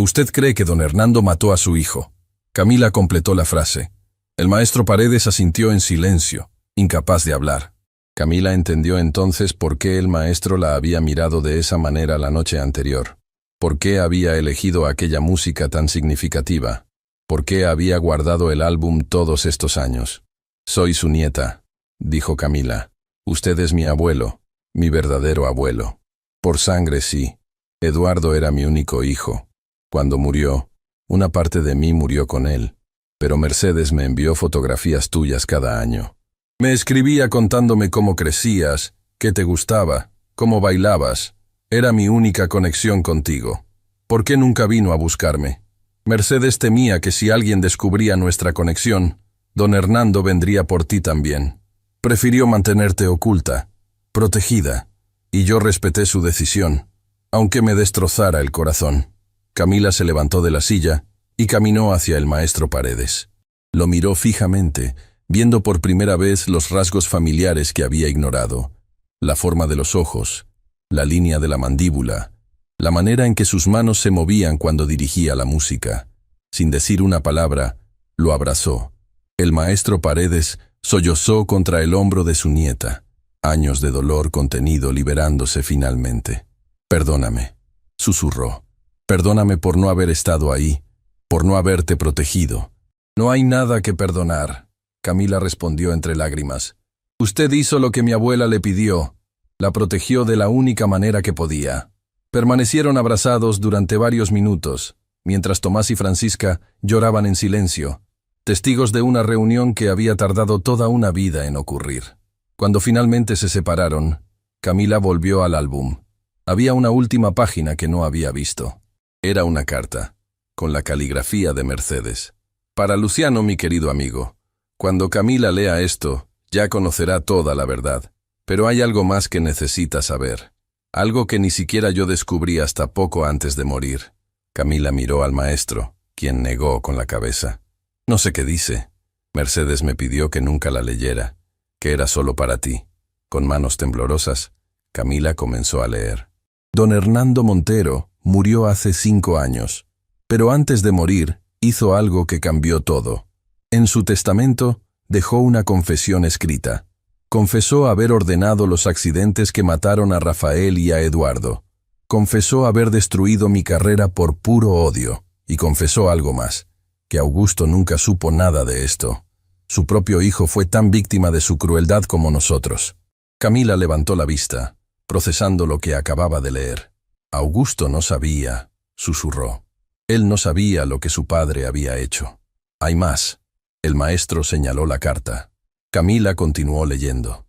usted cree que don Hernando mató a su hijo. Camila completó la frase. El maestro Paredes asintió en silencio, incapaz de hablar. Camila entendió entonces por qué el maestro la había mirado de esa manera la noche anterior. ¿Por qué había elegido aquella música tan significativa? ¿Por qué había guardado el álbum todos estos años? «Soy su nieta», dijo Camila. «Usted es mi abuelo, mi verdadero abuelo. Por sangre sí. Eduardo era mi único hijo. Cuando murió, una parte de mí murió con él. Pero Mercedes me envió fotografías tuyas cada año. Me escribía contándome cómo crecías, qué te gustaba, cómo bailabas. Era mi única conexión contigo. ¿Por qué nunca vino a buscarme?» Mercedes temía que si alguien descubría nuestra conexión, don Hernando vendría por ti también. Prefirió mantenerte oculta, protegida, y yo respeté su decisión, aunque me destrozara el corazón. Camila se levantó de la silla y caminó hacia el maestro Paredes. Lo miró fijamente, viendo por primera vez los rasgos familiares que había ignorado, la forma de los ojos, la línea de la mandíbula, la manera en que sus manos se movían cuando dirigía la música. Sin decir una palabra, lo abrazó. El maestro Paredes sollozó contra el hombro de su nieta, años de dolor contenido liberándose finalmente. «Perdóname», susurró. «Perdóname por no haber estado ahí, por no haberte protegido». «No hay nada que perdonar», Camila respondió entre lágrimas. «Usted hizo lo que mi abuela le pidió, la protegió de la única manera que podía». Permanecieron abrazados durante varios minutos, mientras Tomás y Francisca lloraban en silencio, testigos de una reunión que había tardado toda una vida en ocurrir. Cuando finalmente se separaron, Camila volvió al álbum. Había una última página que no había visto. Era una carta, con la caligrafía de Mercedes. «Para Luciano, mi querido amigo, cuando Camila lea esto, ya conocerá toda la verdad. Pero hay algo más que necesita saber. Algo que ni siquiera yo descubrí hasta poco antes de morir». Camila miró al maestro, quien negó con la cabeza. «No sé qué dice. Mercedes me pidió que nunca la leyera, que era solo para ti». Con manos temblorosas, Camila comenzó a leer. «Don Hernando Montero murió hace 5 años, pero antes de morir hizo algo que cambió todo. En su testamento dejó una confesión escrita. Confesó haber ordenado los accidentes que mataron a Rafael y a Eduardo. Confesó haber destruido mi carrera por puro odio. Y confesó algo más, que Augusto nunca supo nada de esto. Su propio hijo fue tan víctima de su crueldad como nosotros». Camila levantó la vista, procesando lo que acababa de leer. «Augusto no sabía», susurró. «Él no sabía lo que su padre había hecho. Hay más». El maestro señaló la carta. Camila continuó leyendo.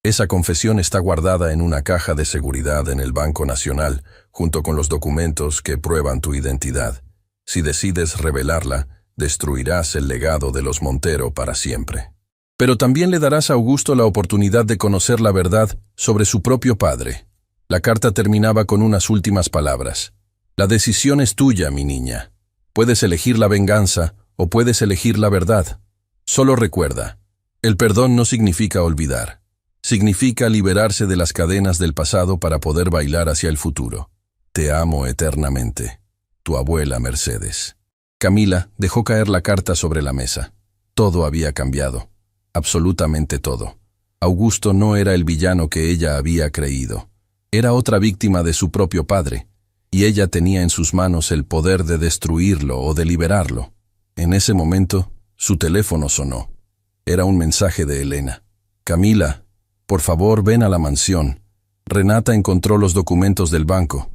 Esa confesión está guardada en una caja de seguridad en el Banco Nacional, junto con los documentos que prueban tu identidad. Si decides revelarla, destruirás el legado de los Montero para siempre. Pero también le darás a Augusto la oportunidad de conocer la verdad sobre su propio padre. La carta terminaba con unas últimas palabras. La decisión es tuya, mi niña. Puedes elegir la venganza o puedes elegir la verdad. Solo recuerda, el perdón no significa olvidar. Significa liberarse de las cadenas del pasado para poder bailar hacia el futuro. Te amo eternamente. Tu abuela Mercedes. Camila dejó caer la carta sobre la mesa. Todo había cambiado. Absolutamente todo. Augusto no era el villano que ella había creído. Era otra víctima de su propio padre, y ella tenía en sus manos el poder de destruirlo o de liberarlo. En ese momento, su teléfono sonó. Era un mensaje de Elena. Camila, por favor, ven a la mansión. Renata encontró los documentos del banco.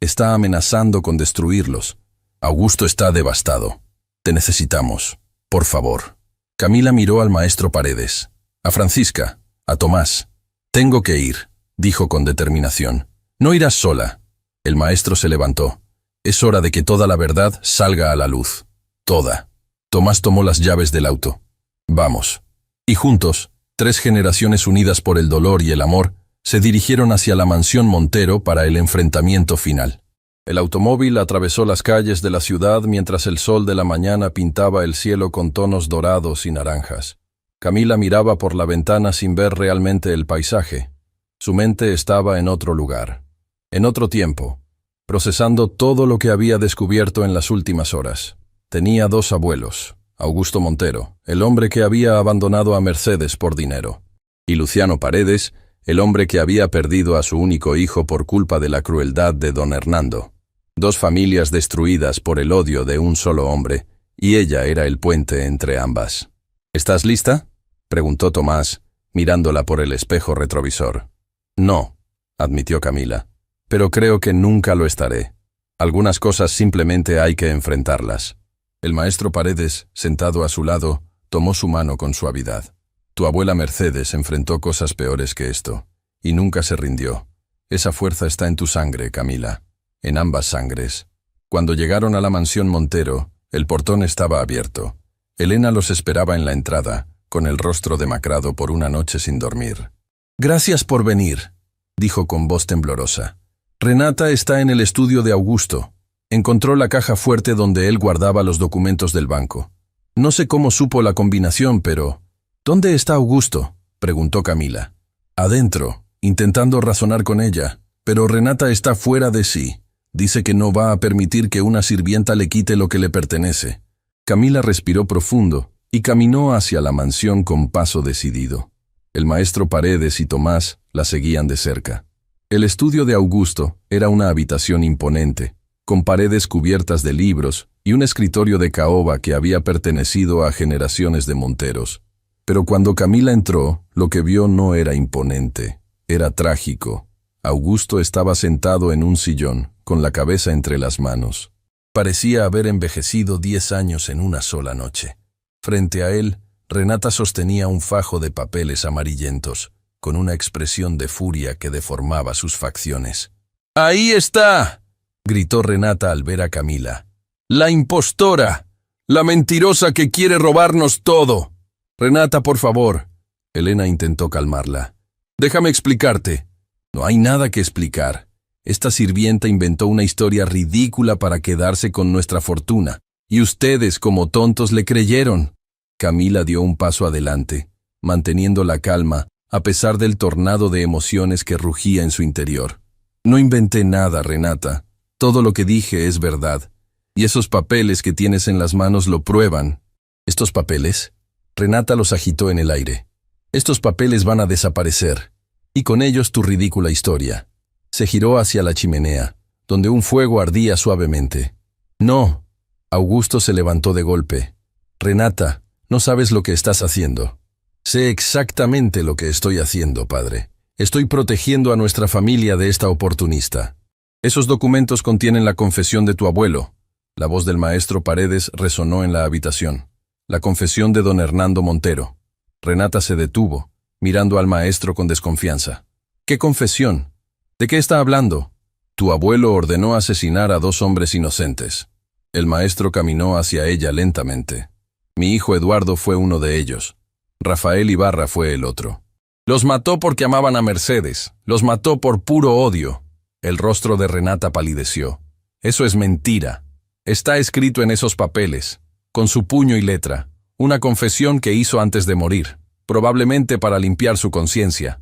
Está amenazando con destruirlos. Augusto está devastado. Te necesitamos. Por favor. Camila miró al maestro Paredes, a Francisca, a Tomás. Tengo que ir, dijo con determinación. No irás sola. El maestro se levantó. Es hora de que toda la verdad salga a la luz. Toda. Tomás tomó las llaves del auto. Vamos. Y juntos, 3 generaciones unidas por el dolor y el amor, se dirigieron hacia la mansión Montero para el enfrentamiento final. El automóvil atravesó las calles de la ciudad mientras el sol de la mañana pintaba el cielo con tonos dorados y naranjas. Camila miraba por la ventana sin ver realmente el paisaje. Su mente estaba en otro lugar, en otro tiempo, procesando todo lo que había descubierto en las últimas horas. Tenía 2 abuelos, Augusto Montero, el hombre que había abandonado a Mercedes por dinero, y Luciano Paredes, el hombre que había perdido a su único hijo por culpa de la crueldad de don Hernando. 2 familias destruidas por el odio de un solo hombre, y ella era el puente entre ambas. ¿Estás lista?, preguntó Tomás, mirándola por el espejo retrovisor. No, admitió Camila, pero creo que nunca lo estaré. Algunas cosas simplemente hay que enfrentarlas. El maestro Paredes, sentado a su lado, tomó su mano con suavidad. Tu abuela Mercedes enfrentó cosas peores que esto, y nunca se rindió. Esa fuerza está en tu sangre, Camila, en ambas sangres. Cuando llegaron a la mansión Montero, el portón estaba abierto. Elena los esperaba en la entrada, con el rostro demacrado por una noche sin dormir. Gracias por venir, dijo con voz temblorosa. Renata está en el estudio de Augusto. Encontró la caja fuerte donde él guardaba los documentos del banco. No sé cómo supo la combinación, pero... ¿Dónde está Augusto?, preguntó Camila. Adentro, intentando razonar con ella, pero Renata está fuera de sí. Dice que no va a permitir que una sirvienta le quite lo que le pertenece. Camila respiró profundo y caminó hacia la mansión con paso decidido. El maestro Paredes y Tomás la seguían de cerca. El estudio de Augusto era una habitación imponente, con paredes cubiertas de libros y un escritorio de caoba que había pertenecido a generaciones de Monteros. Pero cuando Camila entró, lo que vio no era imponente, era trágico. Augusto estaba sentado en un sillón, con la cabeza entre las manos. Parecía haber envejecido 10 años en una sola noche. Frente a él, Renata sostenía un fajo de papeles amarillentos, con una expresión de furia que deformaba sus facciones. ¡Ahí está!, gritó Renata al ver a Camila. ¡La impostora! ¡La mentirosa que quiere robarnos todo! Renata, por favor. Elena intentó calmarla. Déjame explicarte. No hay nada que explicar. Esta sirvienta inventó una historia ridícula para quedarse con nuestra fortuna, y ustedes, como tontos, le creyeron. Camila dio un paso adelante, manteniendo la calma, a pesar del tornado de emociones que rugía en su interior. No inventé nada, Renata. Todo lo que dije es verdad. Y esos papeles que tienes en las manos lo prueban. ¿Estos papeles? Renata los agitó en el aire. Estos papeles van a desaparecer, y con ellos tu ridícula historia. Se giró hacia la chimenea, donde un fuego ardía suavemente. No. Augusto se levantó de golpe. Renata, no sabes lo que estás haciendo. Sé exactamente lo que estoy haciendo, padre. Estoy protegiendo a nuestra familia de esta oportunista. Esos documentos contienen la confesión de tu abuelo. La voz del maestro Paredes resonó en la habitación. La confesión de don Hernando Montero. Renata se detuvo, mirando al maestro con desconfianza. ¿Qué confesión? ¿De qué está hablando? Tu abuelo ordenó asesinar a 2 hombres inocentes. El maestro caminó hacia ella lentamente. Mi hijo Eduardo fue uno de ellos. Rafael Ibarra fue el otro. Los mató porque amaban a Mercedes. Los mató por puro odio. El rostro de Renata palideció. Eso es mentira. Está escrito en esos papeles, con su puño y letra, una confesión que hizo antes de morir, probablemente para limpiar su conciencia.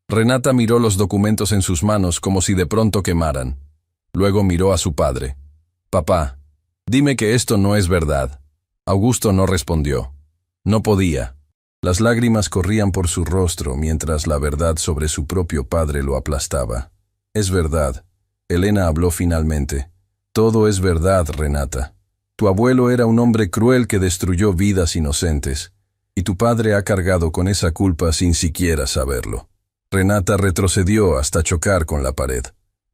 Renata miró los documentos en sus manos como si de pronto quemaran. Luego miró a su padre. «Papá, dime que esto no es verdad». Augusto no respondió. No podía. Las lágrimas corrían por su rostro mientras la verdad sobre su propio padre lo aplastaba. «Es verdad». Elena habló finalmente. «Todo es verdad, Renata. Tu abuelo era un hombre cruel que destruyó vidas inocentes, y tu padre ha cargado con esa culpa sin siquiera saberlo». Renata retrocedió hasta chocar con la pared.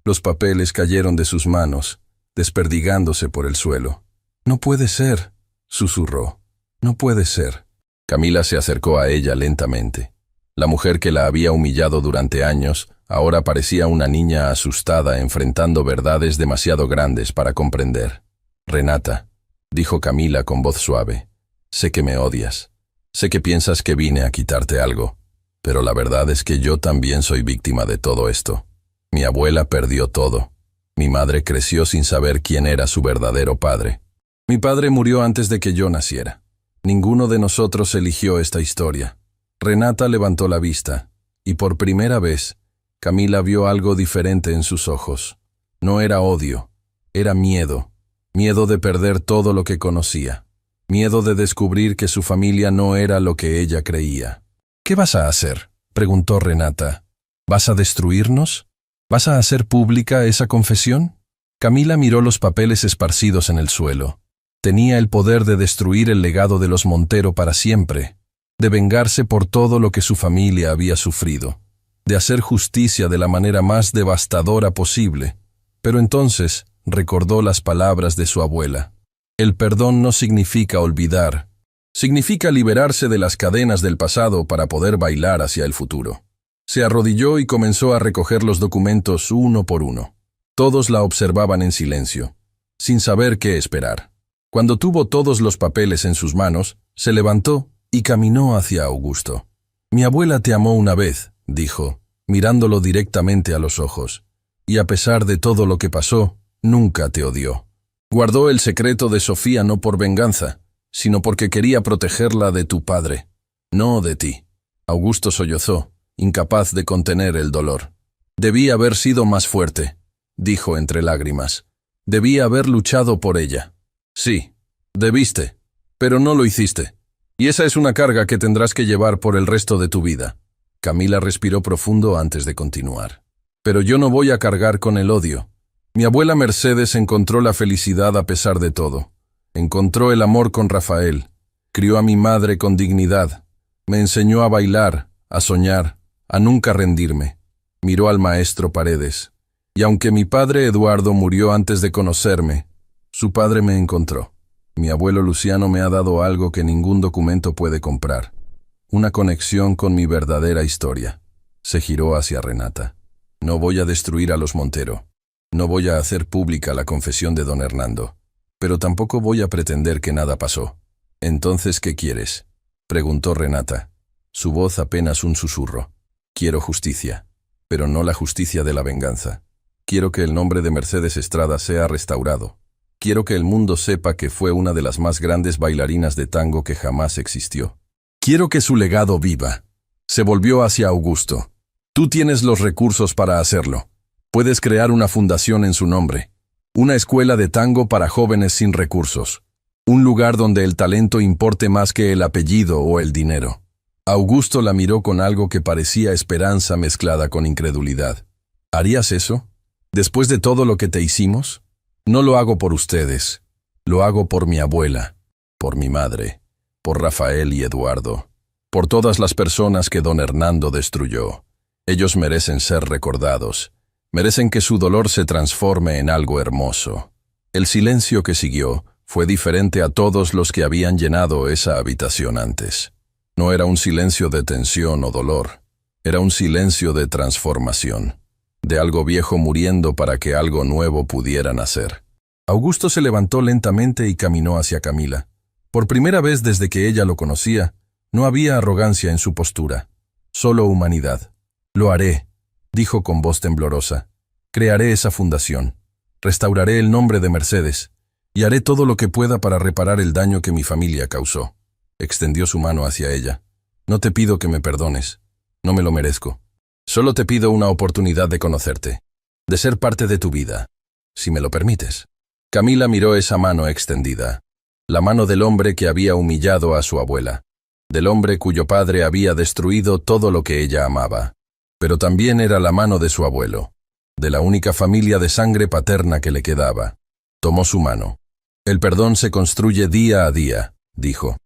Los papeles cayeron de sus manos, desperdigándose por el suelo. «No puede ser», susurró. «No puede ser». Camila se acercó a ella lentamente. La mujer que la había humillado durante años ahora parecía una niña asustada enfrentando verdades demasiado grandes para comprender. «Renata», dijo Camila con voz suave, «sé que me odias. Sé que piensas que vine a quitarte algo. Pero la verdad es que yo también soy víctima de todo esto. Mi abuela perdió todo. Mi madre creció sin saber quién era su verdadero padre. Mi padre murió antes de que yo naciera. Ninguno de nosotros eligió esta historia». Renata levantó la vista, y por primera vez, Camila vio algo diferente en sus ojos. No era odio, era miedo. Miedo de perder todo lo que conocía. Miedo de descubrir que su familia no era lo que ella creía. «¿Qué vas a hacer?», preguntó Renata. «¿Vas a destruirnos? ¿Vas a hacer pública esa confesión?». Camila miró los papeles esparcidos en el suelo. Tenía el poder de destruir el legado de los Montero para siempre, de vengarse por todo lo que su familia había sufrido, de hacer justicia de la manera más devastadora posible. Pero entonces recordó las palabras de su abuela. El perdón no significa olvidar. Significa liberarse de las cadenas del pasado para poder bailar hacia el futuro. Se arrodilló y comenzó a recoger los documentos uno por uno. Todos la observaban en silencio, sin saber qué esperar. Cuando tuvo todos los papeles en sus manos, se levantó y caminó hacia Augusto. «Mi abuela te amó una vez», dijo, mirándolo directamente a los ojos, «y a pesar de todo lo que pasó, nunca te odió. Guardó el secreto de Sofía no por venganza, sino porque quería protegerla de tu padre, no de ti». Augusto sollozó, incapaz de contener el dolor. «Debí haber sido más fuerte», dijo entre lágrimas. «Debí haber luchado por ella». «Sí, debiste, pero no lo hiciste. Y esa es una carga que tendrás que llevar por el resto de tu vida». Camila respiró profundo antes de continuar. «Pero yo no voy a cargar con el odio. Mi abuela Mercedes encontró la felicidad a pesar de todo. Encontró el amor con Rafael. Crió a mi madre con dignidad. Me enseñó a bailar, a soñar, a nunca rendirme». Miró al maestro Paredes. «Y aunque mi padre Eduardo murió antes de conocerme, su padre me encontró. Mi abuelo Luciano me ha dado algo que ningún documento puede comprar. Una conexión con mi verdadera historia». Se giró hacia Renata. «No voy a destruir a los Montero. No voy a hacer pública la confesión de don Hernando. Pero tampoco voy a pretender que nada pasó». «¿Entonces qué quieres?», preguntó Renata. Su voz apenas un susurro. «Quiero justicia, pero no la justicia de la venganza. Quiero que el nombre de Mercedes Estrada sea restaurado. Quiero que el mundo sepa que fue una de las más grandes bailarinas de tango que jamás existió. Quiero que su legado viva». Se volvió hacia Augusto. «Tú tienes los recursos para hacerlo. Puedes crear una fundación en su nombre. Una escuela de tango para jóvenes sin recursos. Un lugar donde el talento importe más que el apellido o el dinero». Augusto la miró con algo que parecía esperanza mezclada con incredulidad. «¿Harías eso? ¿Después de todo lo que te hicimos? No lo hago por ustedes. Lo hago por mi abuela, por mi madre, por Rafael y Eduardo, por todas las personas que don Hernando destruyó. Ellos merecen ser recordados. Merecen que su dolor se transforme en algo hermoso». El silencio que siguió fue diferente a todos los que habían llenado esa habitación antes. No era un silencio de tensión o dolor, era un silencio de transformación, de algo viejo muriendo para que algo nuevo pudiera nacer. Augusto se levantó lentamente y caminó hacia Camila. Por primera vez desde que ella lo conocía, no había arrogancia en su postura, solo humanidad. «Lo haré», dijo con voz temblorosa. «Crearé esa fundación, restauraré el nombre de Mercedes, y haré todo lo que pueda para reparar el daño que mi familia causó». Extendió su mano hacia ella. «No te pido que me perdones, no me lo merezco. Solo te pido una oportunidad de conocerte, de ser parte de tu vida, si me lo permites». Camila miró esa mano extendida, la mano del hombre que había humillado a su abuela, del hombre cuyo padre había destruido todo lo que ella amaba. Pero también era la mano de su abuelo, de la única familia de sangre paterna que le quedaba. Tomó su mano. «El perdón se construye día a día», dijo.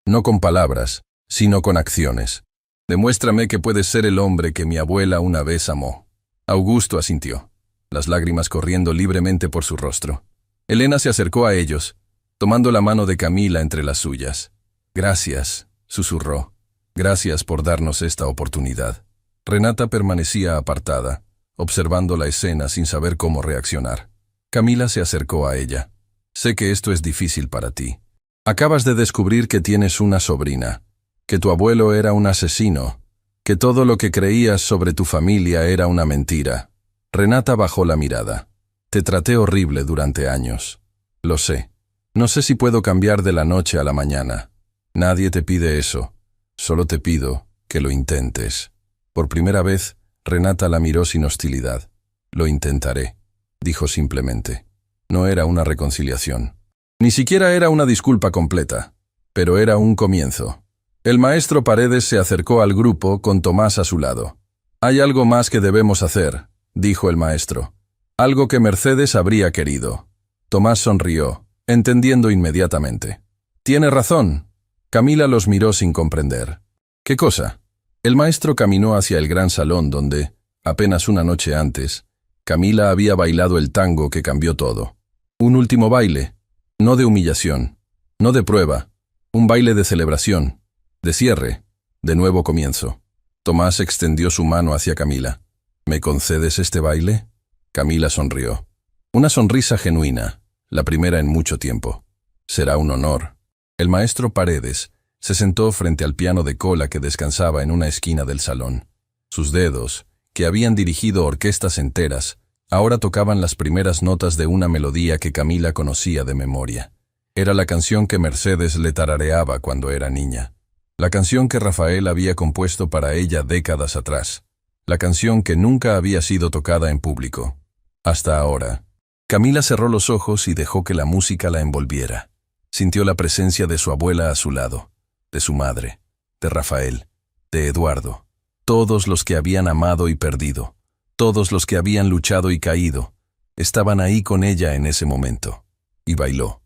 «No con palabras, sino con acciones. Demuéstrame que puedes ser el hombre que mi abuela una vez amó». Augusto asintió, las lágrimas corriendo libremente por su rostro. Elena se acercó a ellos, tomando la mano de Camila entre las suyas. «Gracias», susurró. «Gracias por darnos esta oportunidad». Renata permanecía apartada, observando la escena sin saber cómo reaccionar. Camila se acercó a ella. «Sé que esto es difícil para ti. Acabas de descubrir que tienes una sobrina, que tu abuelo era un asesino, que todo lo que creías sobre tu familia era una mentira». Renata bajó la mirada. «Te traté horrible durante años. Lo sé. No sé si puedo cambiar de la noche a la mañana. Nadie te pide eso. Solo te pido que lo intentes». Por primera vez, Renata la miró sin hostilidad. «Lo intentaré», dijo simplemente. No era una reconciliación. Ni siquiera era una disculpa completa, pero era un comienzo. El maestro Paredes se acercó al grupo con Tomás a su lado. «Hay algo más que debemos hacer», dijo el maestro. «Algo que Mercedes habría querido». Tomás sonrió, entendiendo inmediatamente. «Tiene razón». Camila los miró sin comprender. «¿Qué cosa?». El maestro caminó hacia el gran salón donde, apenas una noche antes, Camila había bailado el tango que cambió todo. Un último baile, no de humillación, no de prueba, un baile de celebración, de cierre, de nuevo comienzo. Tomás extendió su mano hacia Camila. «¿Me concedes este baile?». Camila sonrió. Una sonrisa genuina, la primera en mucho tiempo. «Será un honor». El maestro Paredes se sentó frente al piano de cola que descansaba en una esquina del salón. Sus dedos, que habían dirigido orquestas enteras, ahora tocaban las primeras notas de una melodía que Camila conocía de memoria. Era la canción que Mercedes le tarareaba cuando era niña. La canción que Rafael había compuesto para ella décadas atrás. La canción que nunca había sido tocada en público. Hasta ahora. Camila cerró los ojos y dejó que la música la envolviera. Sintió la presencia de su abuela a su lado, de su madre, de Rafael, de Eduardo, todos los que habían amado y perdido, todos los que habían luchado y caído, estaban ahí con ella en ese momento. Y bailó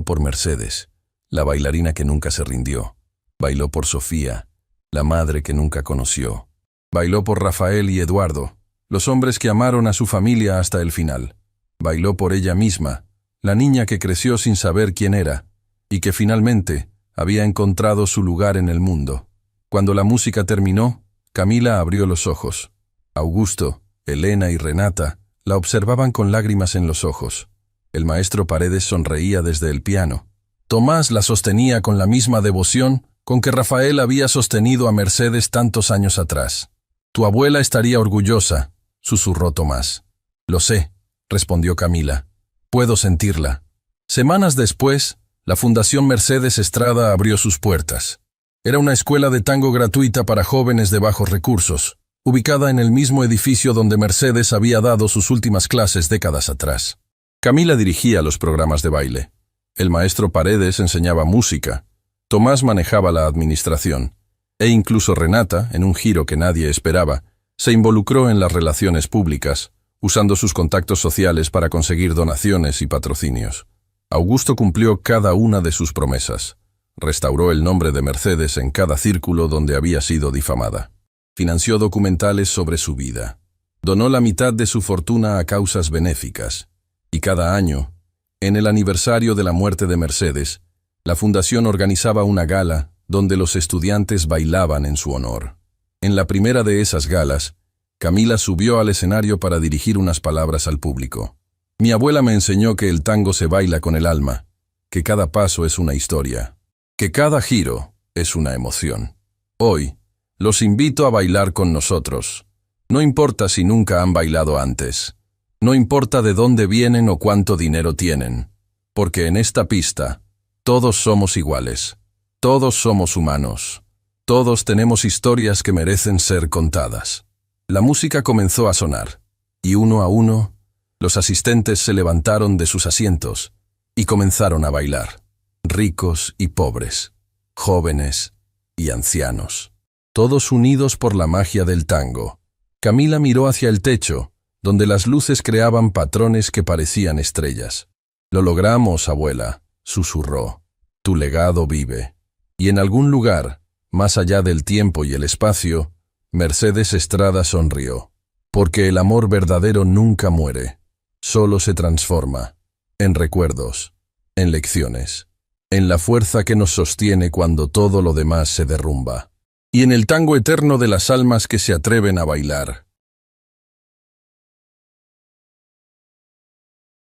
por Mercedes, la bailarina que nunca se rindió, bailó por Sofía, la madre que nunca conoció, bailó por Rafael y Eduardo, los hombres que amaron a su familia hasta el final, bailó por ella misma, la niña que creció sin saber quién era, y que finalmente había encontrado su lugar en el mundo. Cuando la música terminó, Camila abrió los ojos. Augusto, Elena y Renata la observaban con lágrimas en los ojos. El maestro Paredes sonreía desde el piano. Tomás la sostenía con la misma devoción con que Rafael había sostenido a Mercedes tantos años atrás. «Tu abuela estaría orgullosa», susurró Tomás. «Lo sé», respondió Camila. «Puedo sentirla». Semanas después, la Fundación Mercedes Estrada abrió sus puertas. Era una escuela de tango gratuita para jóvenes de bajos recursos, ubicada en el mismo edificio donde Mercedes había dado sus últimas clases décadas atrás. Camila dirigía los programas de baile. El maestro Paredes enseñaba música. Tomás manejaba la administración. E incluso Renata, en un giro que nadie esperaba, se involucró en las relaciones públicas, usando sus contactos sociales para conseguir donaciones y patrocinios. Augusto cumplió cada una de sus promesas. Restauró el nombre de Mercedes en cada círculo donde había sido difamada. Financió documentales sobre su vida. Donó la mitad de su fortuna a causas benéficas. Y cada año, en el aniversario de la muerte de Mercedes, la fundación organizaba una gala donde los estudiantes bailaban en su honor. En la primera de esas galas, Camila subió al escenario para dirigir unas palabras al público. Mi abuela me enseñó que el tango se baila con el alma, que cada paso es una historia, que cada giro es una emoción. Hoy, los invito a bailar con nosotros. No importa si nunca han bailado antes. No importa de dónde vienen o cuánto dinero tienen. Porque en esta pista, todos somos iguales. Todos somos humanos. Todos tenemos historias que merecen ser contadas. La música comenzó a sonar, y uno a uno, los asistentes se levantaron de sus asientos y comenzaron a bailar. Ricos y pobres, jóvenes y ancianos. Todos unidos por la magia del tango. Camila miró hacia el techo, donde las luces creaban patrones que parecían estrellas. «Lo logramos, abuela», susurró. «Tu legado vive». Y en algún lugar, más allá del tiempo y el espacio, Mercedes Estrada sonrió. Porque el amor verdadero nunca muere, solo se transforma, en recuerdos, en lecciones, en la fuerza que nos sostiene cuando todo lo demás se derrumba. Y en el tango eterno de las almas que se atreven a bailar,